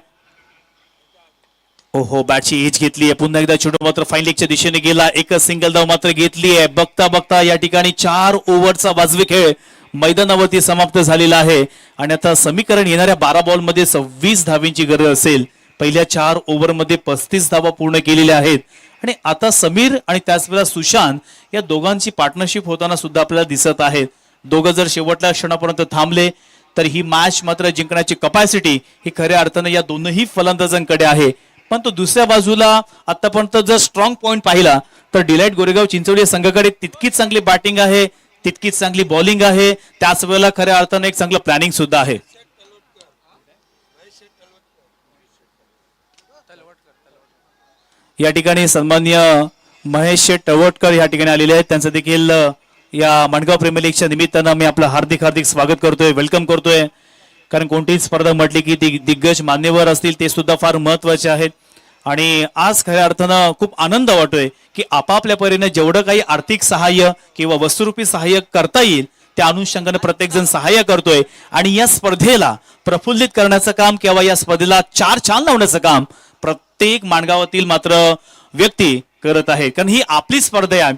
Speaker 5: ओहो, बॅटची एज घेतली आहे. पुन्हा एकदा चेंडू मात्र फाईन लेगच्या दिशेने गेला. एकच सिंगल धाव मात्र घेतली आहे. बघता बघता या ठिकाणी 4 ओव्हरचा वाजवी खेळ मैदानावरती समाप्त झालेला आहे आणि आता समीकरण येणाऱ्या 12 बॉलमध्ये 26 धावींची गरज असेल. पहिल्या 4 ओव्हरमध्ये 35 धावा पूर्ण केलेल्या आहेत आणि आता समीर आणि त्याचवेळेला सुशांत या दोघांची पार्टनरशिप होताना सुद्धा आपल्याला दिसत आहेत. दोघं जर शेवटच्या क्षणापर्यंत थांबले तर ही मॅच मात्र जिंकण्याची कपॅसिटी ही खऱ्या अर्थानं या दोनही फलंदाजांकडे आहे. पण तो दुसऱ्या बाजूला आतापर्यंत जर स्ट्रॉंग पॉइंट पाहिला तर डिलाइट गोरेगाव चिंचोली संघाकडे तितकीच चांगली बॅटिंग आहे, तितकीच चांगली बॉलिंग आहे, त्याच वेळेला खऱ्या अर्थानं एक चांगलं प्लॅनिंग सुद्धा आहे. या ठिकाणी सन्माननीय महेश शेठ तळवटकर या ठिकाणी आलेले आहेत. त्यांचं देखील या माणगाव प्रीमियर लीगच्या निमित्तानं मी आपलं हार्दिक हार्दिक स्वागत करतोय, वेलकम करतोय. कारण कोणतीही स्पर्धा म्हटली की ती दिग्गज मान्यवर असतील ते सुद्धा फार महत्वाचे आहेत. आणि आज खऱ्या अर्थानं खूप आनंद वाटतोय की आपापल्या परीने जेवढं काही आर्थिक सहाय्य किंवा वस्तुरूपी सहाय्य करता येईल त्या अनुषंगाने प्रत्येक जण सहाय्य करतोय आणि या स्पर्धेला प्रफुल्लित करण्याचं काम किंवा या स्पर्धेला 4 चाल लावण्याचं काम प्रत्येक माणगावातील मात्र व्यक्ती करत आहे. कारण ही आपली स्पर्धा आहे.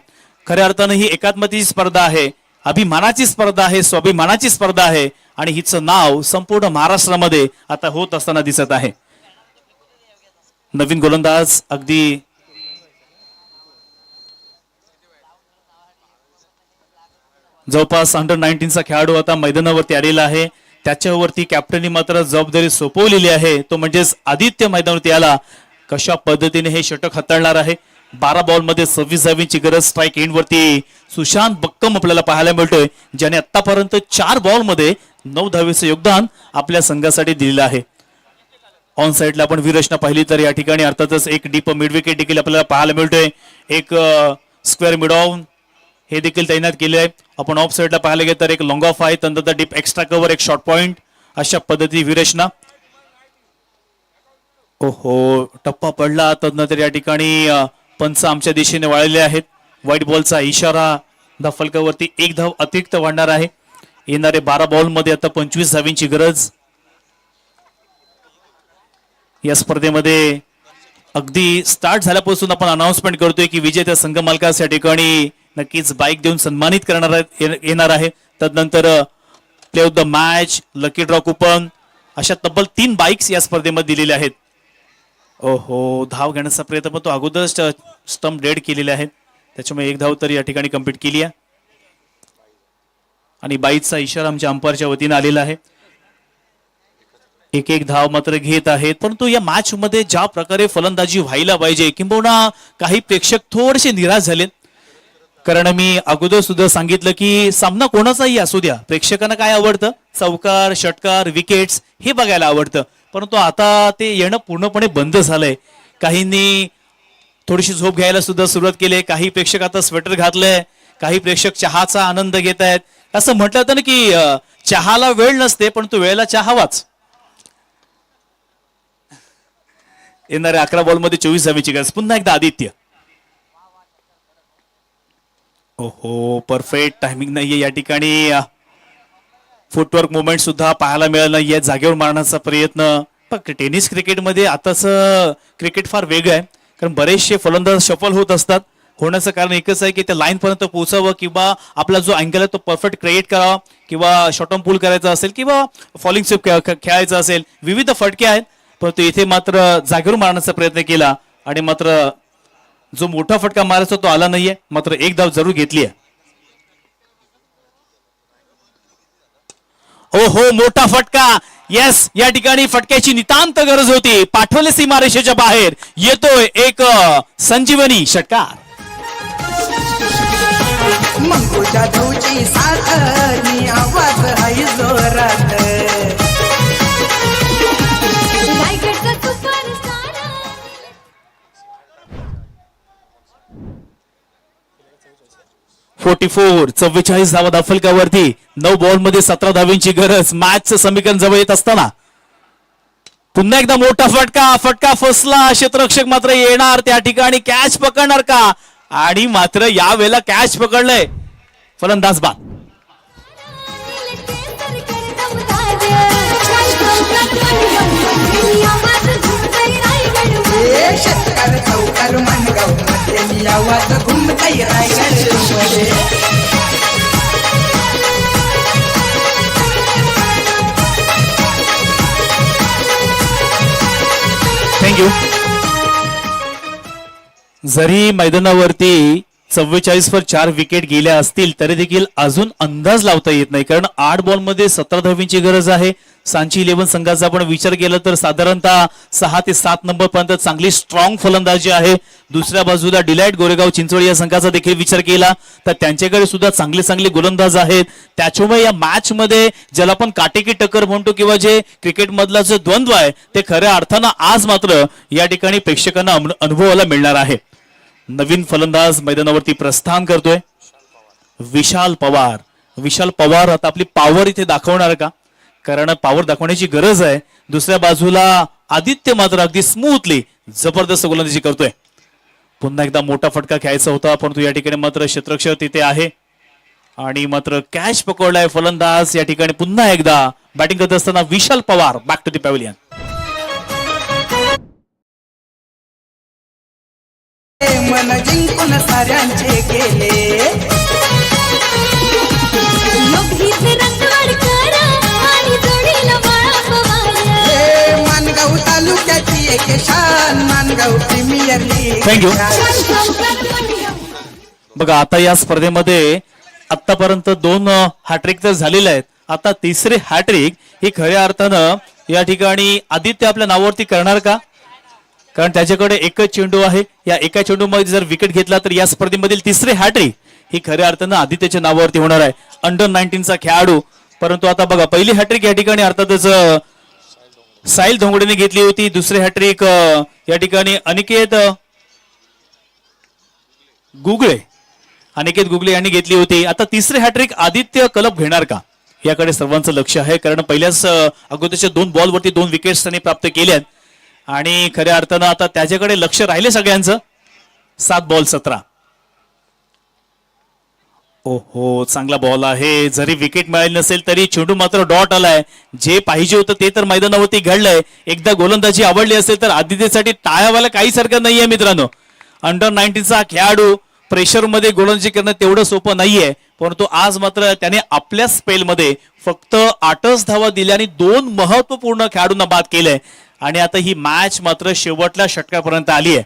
Speaker 5: खऱ्या अर्थानं ही एकात्मतेची स्पर्धा आहे, अभिमानाची स्पर्धा आहे, स्वाभिमानाची स्पर्धा आहे आणि हिचं नाव संपूर्ण महाराष्ट्रामध्ये आता होत असताना दिसत आहे. नवीन गोलंदाज अगदी जवळपास अंडर-19चा खेळाडू आता मैदानावरती आलेला आहे. त्याच्यावरती कॅप्टननी मात्र जबाबदारी सोपवलेली आहे, तो म्हणजेच आदित्य मैदानावरती आला. कशा पद्धतीने हे षटक हाताळणार आहे. 12 बॉलमध्ये 26 धावींची गरज. स्ट्राईक एंडवरती सुशांत बक्कम आपल्याला पाहायला मिळतोय, ज्याने आतापर्यंत 4 बॉलमध्ये 9 धावेचं योगदान आपल्या संघासाठी दिलेलं आहे. ऑन साइडला आपण वीररचना पाहिली तर या ठिकाणी अर्थातच एक डीप मिड विकेट देखील आपल्याला पाहायला मिळतोय. एक स्क्वेअर मिड ऑन हे देखील तैनात केले आहे. आपण ऑफ साइडला पाहायला गेलं तर एक लॉंग ऑफ आहे, तंत्र डीप एक्स्ट्रा कव्हर, एक शॉर्ट पॉइंट, अशा पद्धती वीररचना. ओहो, टप्पा पडला. तदनंतर या ठिकाणी पंच आमच्या दिशेने वळलेले आहेत. व्हाईट बॉलचा इशारा. फलकावरती 1 धाव अतिरिक्त वाढणार आहे. येणारे 12 बॉलमध्ये आता 25 धावींची गरज. या स्पर्धेमध्ये अगदी स्टार्ट झाल्यापासून आपण अनाउन्समेंट करतोय की विजेत्या संघ मालकास या ठिकाणी नक्कीच बाईक देऊन सन्मानित येणार आहे. तदनंतर play of the match, lucky draw coupon, अशा तब्बल 3 बाईक्स या स्पर्धेमध्ये दिलेल्या आहेत. ओहो, धाव घेण्याचा प्रयत्न पण तो अगोदर स्टंप डेड केलेले आहेत, त्याच्यामुळे 1 धाव तर या ठिकाणी कंप्लीट केली आहे आणि बाईकचा इशारा आमच्या अंपायरच्या वतीने आलेला आहे. 1-1 धाव मात्र घेत आहेत. परंतु या मॅच मध्ये ज्या प्रकारे फलंदाजी व्हायला पाहिजे, किंबहुना काही प्रेक्षक थोडेसे निराश झालेत. कारण मी अगोदर सुद्धा सांगितलं की सामना कोणाचाही असू द्या, प्रेक्षकांना काय आवडतं, चौकार, षटकार, विकेट्स हे बघायला आवडतं. परंतु आता ते येणं पूर्णपणे बंद झालंय. काहींनी थोडीशी झोप घ्यायला सुद्धा सुरुवात केली. काही प्रेक्षक आता स्वेटर घातलंय, काही प्रेक्षक चहाचा आनंद घेत आहेत. असं म्हटलं जातं ना की चहाला वेळ नसते, परंतु वेळेला चहा हवाच. येणाऱ्या 11 बॉलमध्ये 24 धावेची गरज. पुन्हा एकदा आदित्य. ओहो, परफेक्ट टायमिंग नाहीये या ठिकाणी. फुटवर्क मुवमेंट सुद्धा पाहायला मिळालं नाहीये. जागेवर मारण्याचा प्रयत्न. पण टेनिस क्रिकेटमध्ये आताच क्रिकेट फार वेगळं आहे, कारण बरेचसे फलंदाज शफल होत असतात. होण्याचं कारण एकच आहे की त्या लाईन पर्यंत पोहोचावं किंवा आपला जो अँगल आहे तो परफेक्ट क्रिएट करावा, किंवा शॉर्ट ऑन पूल करायचा असेल किंवा फॉलिंग स्वीप खेळायचा असेल. विविध फटके आहेत, परंतु इथे मात्र जागेवर मारण्याचा प्रयत्न केला आणि मात्र जो मोठा फटका मारायचा तो आला नाहीये. मात्र 1 धाव जरूर घेतली आहे. ओहो, मोठा फटका. येस, या ठिकाणी फटक्याची नितांत गरज होती. पाठवले सीमारेषेच्या बाहेर. येतोय एक संजीवनी षटकार.
Speaker 2: मंगूच्या धूची साथनी आवाज हाय जोरात.
Speaker 6: रायगडचा सुपरस्टार
Speaker 5: 44 धावा दाफलकावरती. 9 बॉलमध्ये 17 धावींची गरज. मॅचचं समीकरण जवळ येत असताना पुन्हा एकदा मोठा फटका. फटका फसला. क्षेत्ररक्षक मात्र येणार त्या ठिकाणी. कॅच पकडणार का? आणि मात्र यावेळेला कॅच पकडलंय फलंदाज बाद.
Speaker 7: षटकार चौकार मनगाव मध्ये मी आवाज घुमताय रायगड मध्ये.
Speaker 5: थँक्यू. जरी मैदानावरती 44 वर 4 विकेट गेल्या असतील तरी देखील अजून अंदाज लावता येत नाही, कारण 8 बॉलमध्ये 17 धावींची गरज आहे. सांची 11 संघाचा आपण विचार केला तर साधारणतः 6 ते 7 नंबर पर्यंत चांगली स्ट्रॉंग फलंदाजी आहे. दुसऱ्या बाजूला डिलाइट गोरेगाव चिंचवड या संघाचा देखील विचार केला तर त्यांच्याकडे सुद्धा चांगले चांगले गोलंदाज आहेत. त्याच्यामुळे या मॅच मध्ये ज्याला आपण काटेकी टक्कर म्हणतो किंवा जे क्रिकेट मधला जो द्वंद्व आहे ते खऱ्या अर्थानं आज मात्र या ठिकाणी प्रेक्षकांना अनुभवायला मिळणार आहे. नवीन फलंदाज मैदानावरती प्रस्थान करतोय विशाल पवार. विशाल पवार आता आपली पॉवर इथे दाखवणार का, कारण पॉवर दाखवण्याची गरज आहे. दुसऱ्या बाजूला आदित्य मात्र अगदी स्मूथली जबरदस्त गोलंदाजी करतोय. पुन्हा एकदा मोठा फटका खेळायचा होता परंतु या ठिकाणी मात्र क्षेत्ररक्षक तिथे आहे आणि मात्र कॅच पकडलाय फलंदाज. या ठिकाणी पुन्हा एकदा बॅटिंग करत असताना Vishal Pawar back to the pavilion.
Speaker 7: मन जिंकून साऱ्यांचे गेले. मानगाव तालुक्याची एक शान मानगाव प्रीमियर लीग.
Speaker 5: थँक्यू. बघा आता या स्पर्धेमध्ये आतापर्यंत 2 हॅट्रिक तर झालेले आहेत. आता तिसरे हॅट्रिक ही खऱ्या अर्थानं या ठिकाणी आदित्य आपल्या नावावरती करणार का, कारण त्याच्याकडे एकच चेंडू आहे. या एका चेंडूमध्ये जर विकेट घेतला तर या स्पर्धेमधील तिसरे हॅट्रिक ही खऱ्या अर्थानं आदित्यच्या नावावरती होणार आहे. अंडर 19चा खेळाडू. परंतु आता बघा पहिली हॅट्रिक या ठिकाणी अर्थातच साहिल धोंगडेने घेतली होती. दुसरी हॅट्रिक या ठिकाणी अनिकेत गुगळे यांनी घेतली होती. आता तिसरी हॅट्रिक आदित्य कलप घेणार का याकडे सर्वांचं लक्ष आहे, कारण पहिल्याच अगोदरच्या 2 बॉलवरती 2 विकेट्स त्यांनी प्राप्त केल्यात आणि खऱ्या अर्थानं आता त्याच्याकडे लक्ष राहिले सगळ्यांचं. 7 बॉल 17. ओहो चांगला बॉल आहे. जरी विकेट मिळाली नसेल तरी चेंडू मात्र डॉट आलाय. जे पाहिजे होतं ते तर मैदानावरती घडलंय. एकदा गोलंदाजी आवडली असेल तर आदित्यसाठी टाळ्यावाला काहीच हरकत नाहीये मित्रांनो. अंडर 19चा खेळाडू प्रेशर मध्ये गोलंदाजी करणं तेवढं सोपं नाहीये, परंतु आज मात्र त्याने आपल्या स्पेलमध्ये फक्त 8च धावा दिल्या आणि 2 महत्वपूर्ण खेळाडूंना बाद केलंय आणि आता ही मॅच मात्र शेवटल्या षटकापर्यंत आली आहे.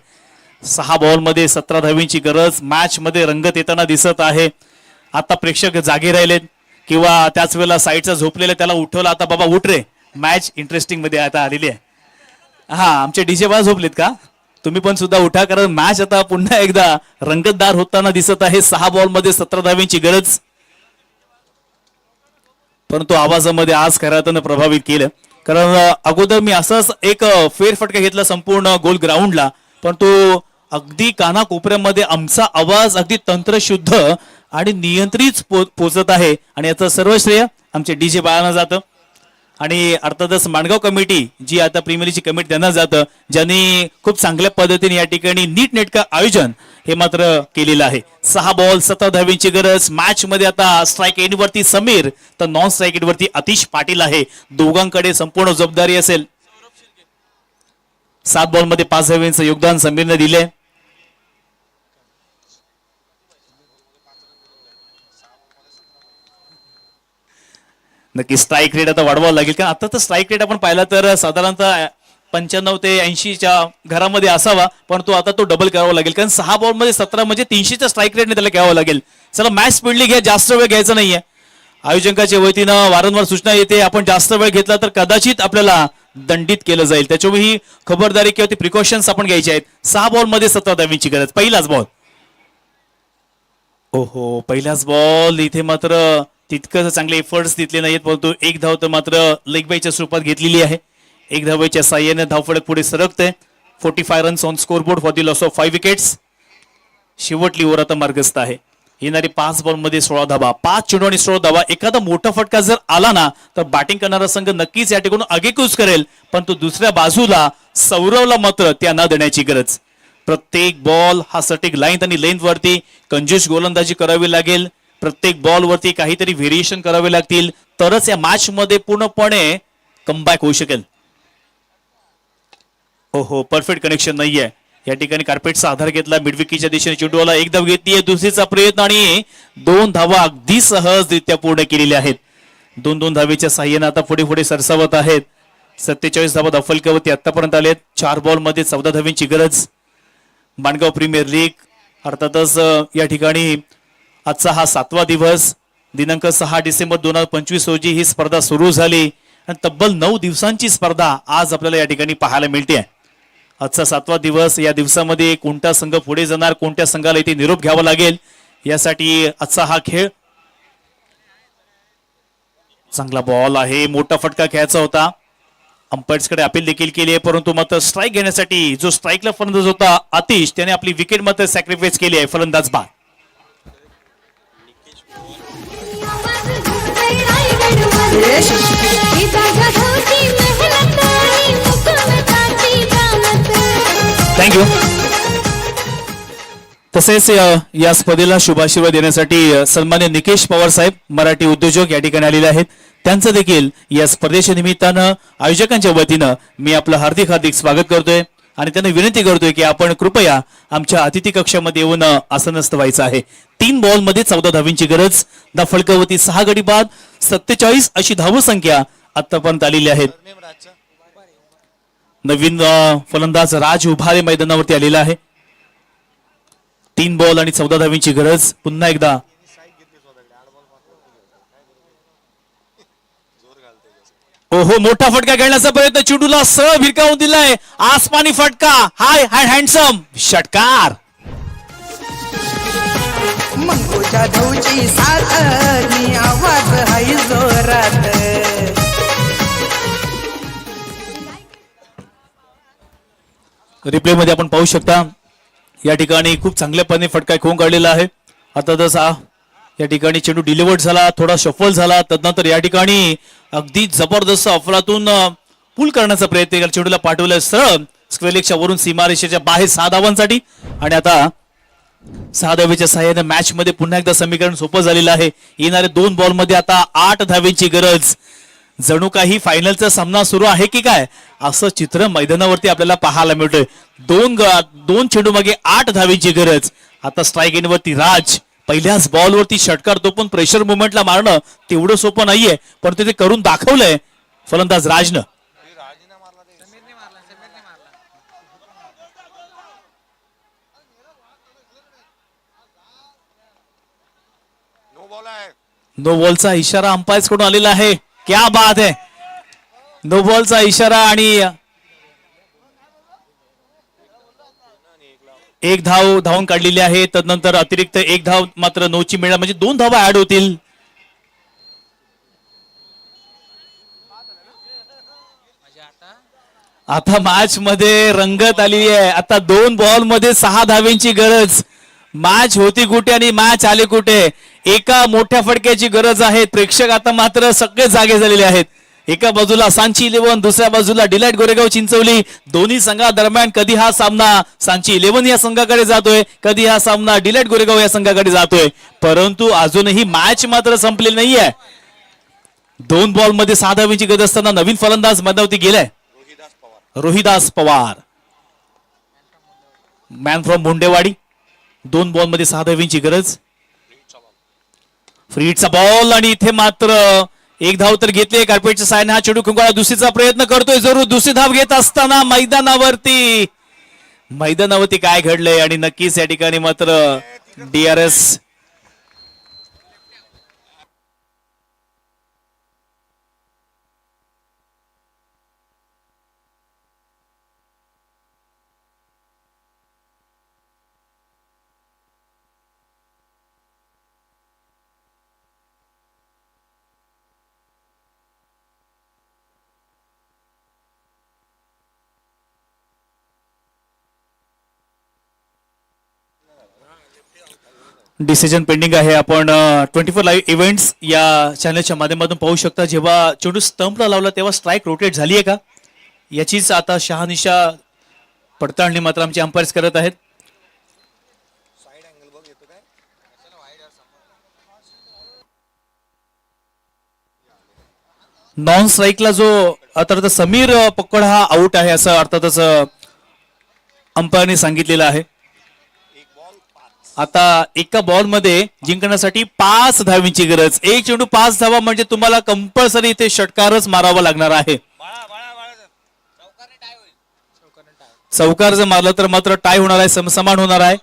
Speaker 5: 6 बॉलमध्ये 17 धावींची गरज मॅच मध्ये रंगत येताना दिसत आहे. आता प्रेक्षक जागे राहिलेत किंवा त्याच वेळेला साईडचा झोपलेला त्याला उठवला, आता बाबा उठ रे, मॅच इंटरेस्टिंग मध्ये आता आलेली आहे. हा आमचे डीजे बाबा झोपलेत का, तुम्ही पण सुद्धा उठा, कारण मॅच आता पुन्हा एकदा रंगतदार होताना दिसत आहे. 6 बॉलमध्ये 17 धावींची गरज, परंतु आवाजामध्ये आज खऱ्या प्रभावित केलं, कारण अगोदर मी असंच एक फेरफटका घेतला संपूर्ण गोल ग्राउंडला, परंतु अगदी कानाकोपऱ्यामध्ये आमचा आवाज अगदी तंत्रशुद्ध आणि नियंत्रित पोचत आहे आणि याचं सर्व श्रेय आमचे डीजे बाळांना जातं आणि अर्थातच माणगाव कमिटी जी आता प्रीमियर लीगची कमिटी त्यांना जातं, ज्यांनी खूप चांगल्या पद्धतीने या ठिकाणी नीटनेटकं आयोजन हे मात्र केलेलं आहे. 6 बॉल 17 धावींची गरज. मॅच मध्ये आता स्ट्राईक एंड वरती समीर तर नॉन स्ट्राईक एंड वरती अतिश पाटील आहे. दोघांकडे संपूर्ण जबाबदारी असेल. 7 बॉल मध्ये 5 धावींचं योगदान समीरने दिले. नक्की स्ट्राईक रेट आता वाढवावं लागेल, कारण आता तर स्ट्राईक रेट आपण पाहिला तर साधारणतः 95 ते 80च्या घरामध्ये असावा, परंतु आता तो डबल करावा लागेल, कारण 6 बॉल मध्ये 17 म्हणजे 300च्या स्ट्राईक रेटने त्याला घ्यावं लागेल. चला मॅच स्पीडली घ्या, जास्त वेळ घ्यायचा नाहीये. आयोजकांच्या वतीनं वारंवार सूचना येते, आपण जास्त वेळ घेतला तर कदाचित आपल्याला दंडित केलं जाईल, त्याच्यामुळे ही खबरदारी किंवा ती प्रिकॉशन्स आपण घ्यायची आहेत. 6 बॉल मध्ये 17 धावींची गरज. पहिलाच बॉल, ओहो पहिलाच बॉल इथे मात्र तितकं चांगले एफर्ट्स दिसले नाहीत, परंतु 1 धाव तर मात्र लेग बायच्या स्वरूपात घेतलेली आहे. 1 धावेच्या साह्याने धावफलक पुढे सरकते. 45 runs on scoreboard for the loss of 5 wickets. शेवटली ओव्हर आता मार्गस्थ आहे. येणारी 5 बॉल मध्ये 16 धावा, 5 चेंडू आणि 16 धावा. एखादा मोठा फटका जर आला ना तर बॅटिंग करणारा संघ नक्कीच या ठिकाणी आगेकूच करेल, परंतु दुसऱ्या बाजूला सौरवला मात्र त्या न देण्याची गरज. प्रत्येक बॉल हा सटीक लाईन आणि लेंथ वरती कंजूस गोलंदाजी करावी लागेल. प्रत्येक बॉल वरती काहीतरी व्हेरिएशन करावे लागतील, तरच या मॅच मध्ये पूर्णपणे कमबॅक होऊ शकेल. हो, परफेक्ट कनेक्शन नाहीये या ठिकाणी. कार्पेटचा आधार घेतला, मिडविकीच्या दिशेने चेंडूला एक धाव घेतलीये, दुसरीचा प्रयत्न आणि 2 धावा अगदी सहजरित्या पूर्ण केलेल्या आहेत. 2 धावेच्या साह्याने आता पुढे पुढे सरसावत आहेत. 47 धावा धावफलकावरती आतापर्यंत आलेत. 4 बॉल मध्ये 14 धावांची गरज. माणगाव प्रीमियर लीग अर्थातच या ठिकाणी आजचा हा 7वा दिवस, दिनांक 6 डिसेंबर 2025 रोजी ही स्पर्धा सुरू झाली आणि तब्बल 9 दिवसांची स्पर्धा आज आपल्याला या ठिकाणी पाहायला मिळते. आजचा 7वा दिवस, या दिवसामध्ये कोणता संघ पुढे जाणार, कोणत्या संघाला इथे निरोप घ्यावा लागेल, यासाठी आजचा हा खेळ. चांगला बॉल आहे, मोठा फटका खेळायचा होता. अंपायर्सकडे अपील देखील केली आहे, परंतु मात्र स्ट्राईक घेण्यासाठी जो स्ट्राईकला फलंदाज होता आतिश, त्याने आपली विकेट मात्र सॅक्रिफाईस केली आहे. फलंदाज बाद. थँक्यू. तसेच या स्पर्धेला शुभाशीर्वाद देण्यासाठी सन्मान्य निकेश पवार साहेब, मराठी उद्योजक, या ठिकाणी आलेले आहेत. त्यांचं देखील या स्पर्धेच्या निमित्तानं आयोजकांच्या वतीनं मी आपलं हार्दिक हार्दिक स्वागत करतोय आणि त्यांना विनंती करतोय की आपण कृपया आमच्या अतिथी कक्षामध्ये येऊन आसनस्थ व्हायचं आहे. 3 बॉल मध्ये 14 धावांची गरज. धावफलकावरती 6 गडी बाद, 47 अशी धावसंख्या आतापर्यंत आलेली आहेत. नवीन फलंदाज राज उभारे मैदानावरती आलेला आहे. 3 बॉल आणि 14 धावांची गरज. पुन्हा एकदा ओहो, मोठा फटका खेळण्याचा प्रयत्न, चेंडूला सरळ भिरकावून दिलाय. आसमानी फटका, हाय हाय हँडसम षटकार.
Speaker 7: मंगू जाधवची साथ आणि आवाज हाय जोरात.
Speaker 5: रिप्ले मध्ये आपण पाहू शकता या ठिकाणी खूप चांगल्यापणे फटका खेळून काढलेला आहे. आता जसा या ठिकाणी चेंडू डिलिव्हर्ड झाला, थोडा शफल झाला, तदनंतर या ठिकाणी अगदी जबरदस्त अफलातून पुल करण्याचा प्रयत्न केला. चेंडूला पाठवलं सरळ स्क्वेअरलेगच्या वरून सीमारेषेच्या बाहेर 6 धावांसाठी. आणि आता 6 धावेच्या सहाय्याने मॅच मध्ये पुन्हा एकदा समीकरण सोपं झालेलं आहे. येणाऱ्या 2 बॉल मध्ये आता 8 धावेची गरज. जणू काही फायनलचा सामना सुरू आहे की काय असं चित्र मैदानावरती आपल्याला पाहायला मिळतोय. 2 चेंडू मागे 8 धावेची गरज. आता स्ट्राईक एंडवरती राज, पहिल्याच बॉलवरती षटकार, तो पण प्रेशर मुवमेंटला मारणं तेवढं सोपं नाहीये, परंतु ते करून दाखवलंय फलंदाज राजनं. नो बॉलचा इशारा अंपायर्स कडून आलेला आहे. क्या बात है, नो बॉलचा इशारा आणि 1 धाव धावून काढलेली आहे. तदनंतर अतिरिक्त 1 धाव मात्र नोची मिळणार, म्हणजे 2 धावा ऍड होतील. आता मॅच मध्ये रंगत आली आहे. आता 2 बॉल मध्ये 6 धावेंची गरज. मॅच होती कुठे आणि मॅच आले कुठे. एका मोठ्या फटक्याची गरज आहे. प्रेक्षक आता मात्र सगळे जागे झालेले आहेत. एका बाजूला सांची 11, दुसऱ्या बाजूला डिलाइट गोरेगाव चिंचवली. दोन्ही संघादरम्यान कधी हा सामना सांची 11 या संघाकडे जातोय, कधी हा सामना डिलाइट गोरेगाव या संघाकडे जातोय, परंतु अजूनही मॅच मात्र संपलेली नाहीये. 2 बॉल मध्ये 6 धावेची गरज असताना नवीन फलंदाज मैदानावरती गेलाय Rohidas Pawar, man from Mundewadi. 2 ball मध्ये 6 धावेची गरज. फ्रीडचा बॉल आणि इथे मात्र 1 धाव तर घेतली. कार्पेटच्या सायने हा चेंडू खुंगाळा, दुसरीचा प्रयत्न करतोय जरूर. दुसरी धाव घेत असताना मैदानावरती काय घडलंय आणि नक्कीच या ठिकाणी मात्र DRS डिसिजन पेंडिंग आहे. आपण 24 लाईव्ह इव्हेंट्स या चॅनलच्या माध्यमातून पाहू शकता. जेव्हा चेंडू स्टंपला लावला तेव्हा स्ट्राईक रोटेट झाली आहे का याचीच आता शहानिशा पडताळणी मात्र आमचे अंपायर्स करत आहेत. नॉन स्ट्राईकला जो अर्थात समीर पक्कड हा आउट आहे असं अर्थातच अंपायरने सांगितलेलं आहे. आता एका बॉल मध्ये जिंकण्यासाठी 5 धावांची गरज. एक चेंडू 5 धावा म्हणजे तुम्हाला कंपल्सरी इथे षटकारच मारावा लागणार आहे. चौकार जर मारला तर मात्र टाय होणार आहे, समसमान होणार आहे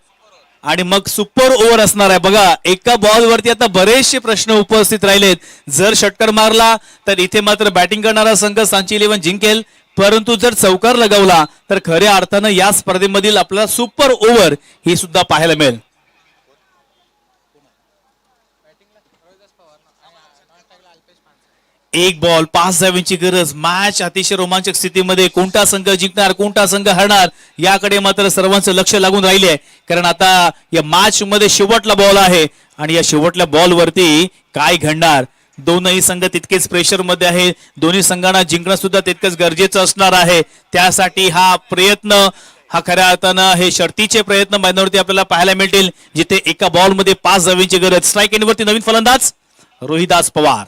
Speaker 5: आणि मग सुपर ओव्हर असणार आहे. बघा एका बॉल वरती आता बरेचसे प्रश्न उपस्थित राहिलेत. जर षटकार मारला तर इथे मात्र बॅटिंग करणारा संघ सांची इलेव्हन जिंकेल, परंतु जर चौकार लगावला तर खऱ्या अर्थानं या स्पर्धेमधील आपल्याला सुपर ओव्हर ही सुद्धा पाहायला मिळेल. एक बॉल 5 धावांची गरज. मॅच अतिशय रोमांचक स्थितीमध्ये. कोणता संघ जिंकणार, कोणता संघ हरणार याकडे मात्र सर्वांचं लक्ष लागून राहिले आहे. कारण आता या मॅच मध्ये शेवटला बॉल आहे आणि या शेवटल्या बॉल वरती काय घडणार. दोनही संघ तितकेच प्रेशर मध्ये आहे. दोन्ही संघांना जिंकणं सुद्धा तितकंच गरजेचं असणार आहे. त्यासाठी हा प्रयत्न हा खऱ्या अर्थानं हे शर्तीचे प्रयत्न मैदानावरती आपल्याला पाहायला मिळतील, जिथे एका बॉल मध्ये 5 धावांची गरज. स्ट्राईक एंडवरती नवीन फलंदाज रोहिदास पवार.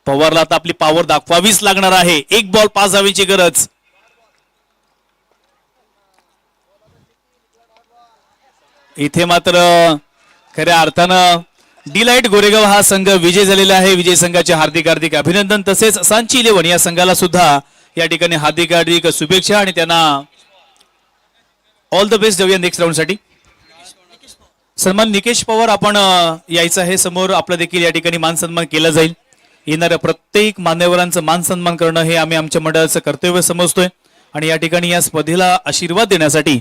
Speaker 5: पवारला आता आपली पॉवर दाखवावीच लागणार आहे. एक बॉल 5 धावांची गरज. इथे मात्र खऱ्या अर्थानं डिलाइट गोरेगाव हा संघ विजय झालेला आहे. विजय संघाचे हार्दिक हार्दिक अभिनंदन. तसेच सांची इलेव्हन या संघाला सुद्धा या ठिकाणी हार्दिक हार्दिक शुभेच्छा आणि त्यांना ऑल द बेस्ट देऊया नेक्स्ट राऊंड साठी. सन्मान निकेश पवार आपण यायचं आहे समोर. आपला देखील या ठिकाणी मान सन्मान केला जाईल. येणाऱ्या प्रत्येक मान्यवरांचं मान सन्मान करणं हे आम्ही आमच्या मंडळाचं कर्तव्य समजतोय आणि या ठिकाणी या स्पर्धेला आशीर्वाद देण्यासाठी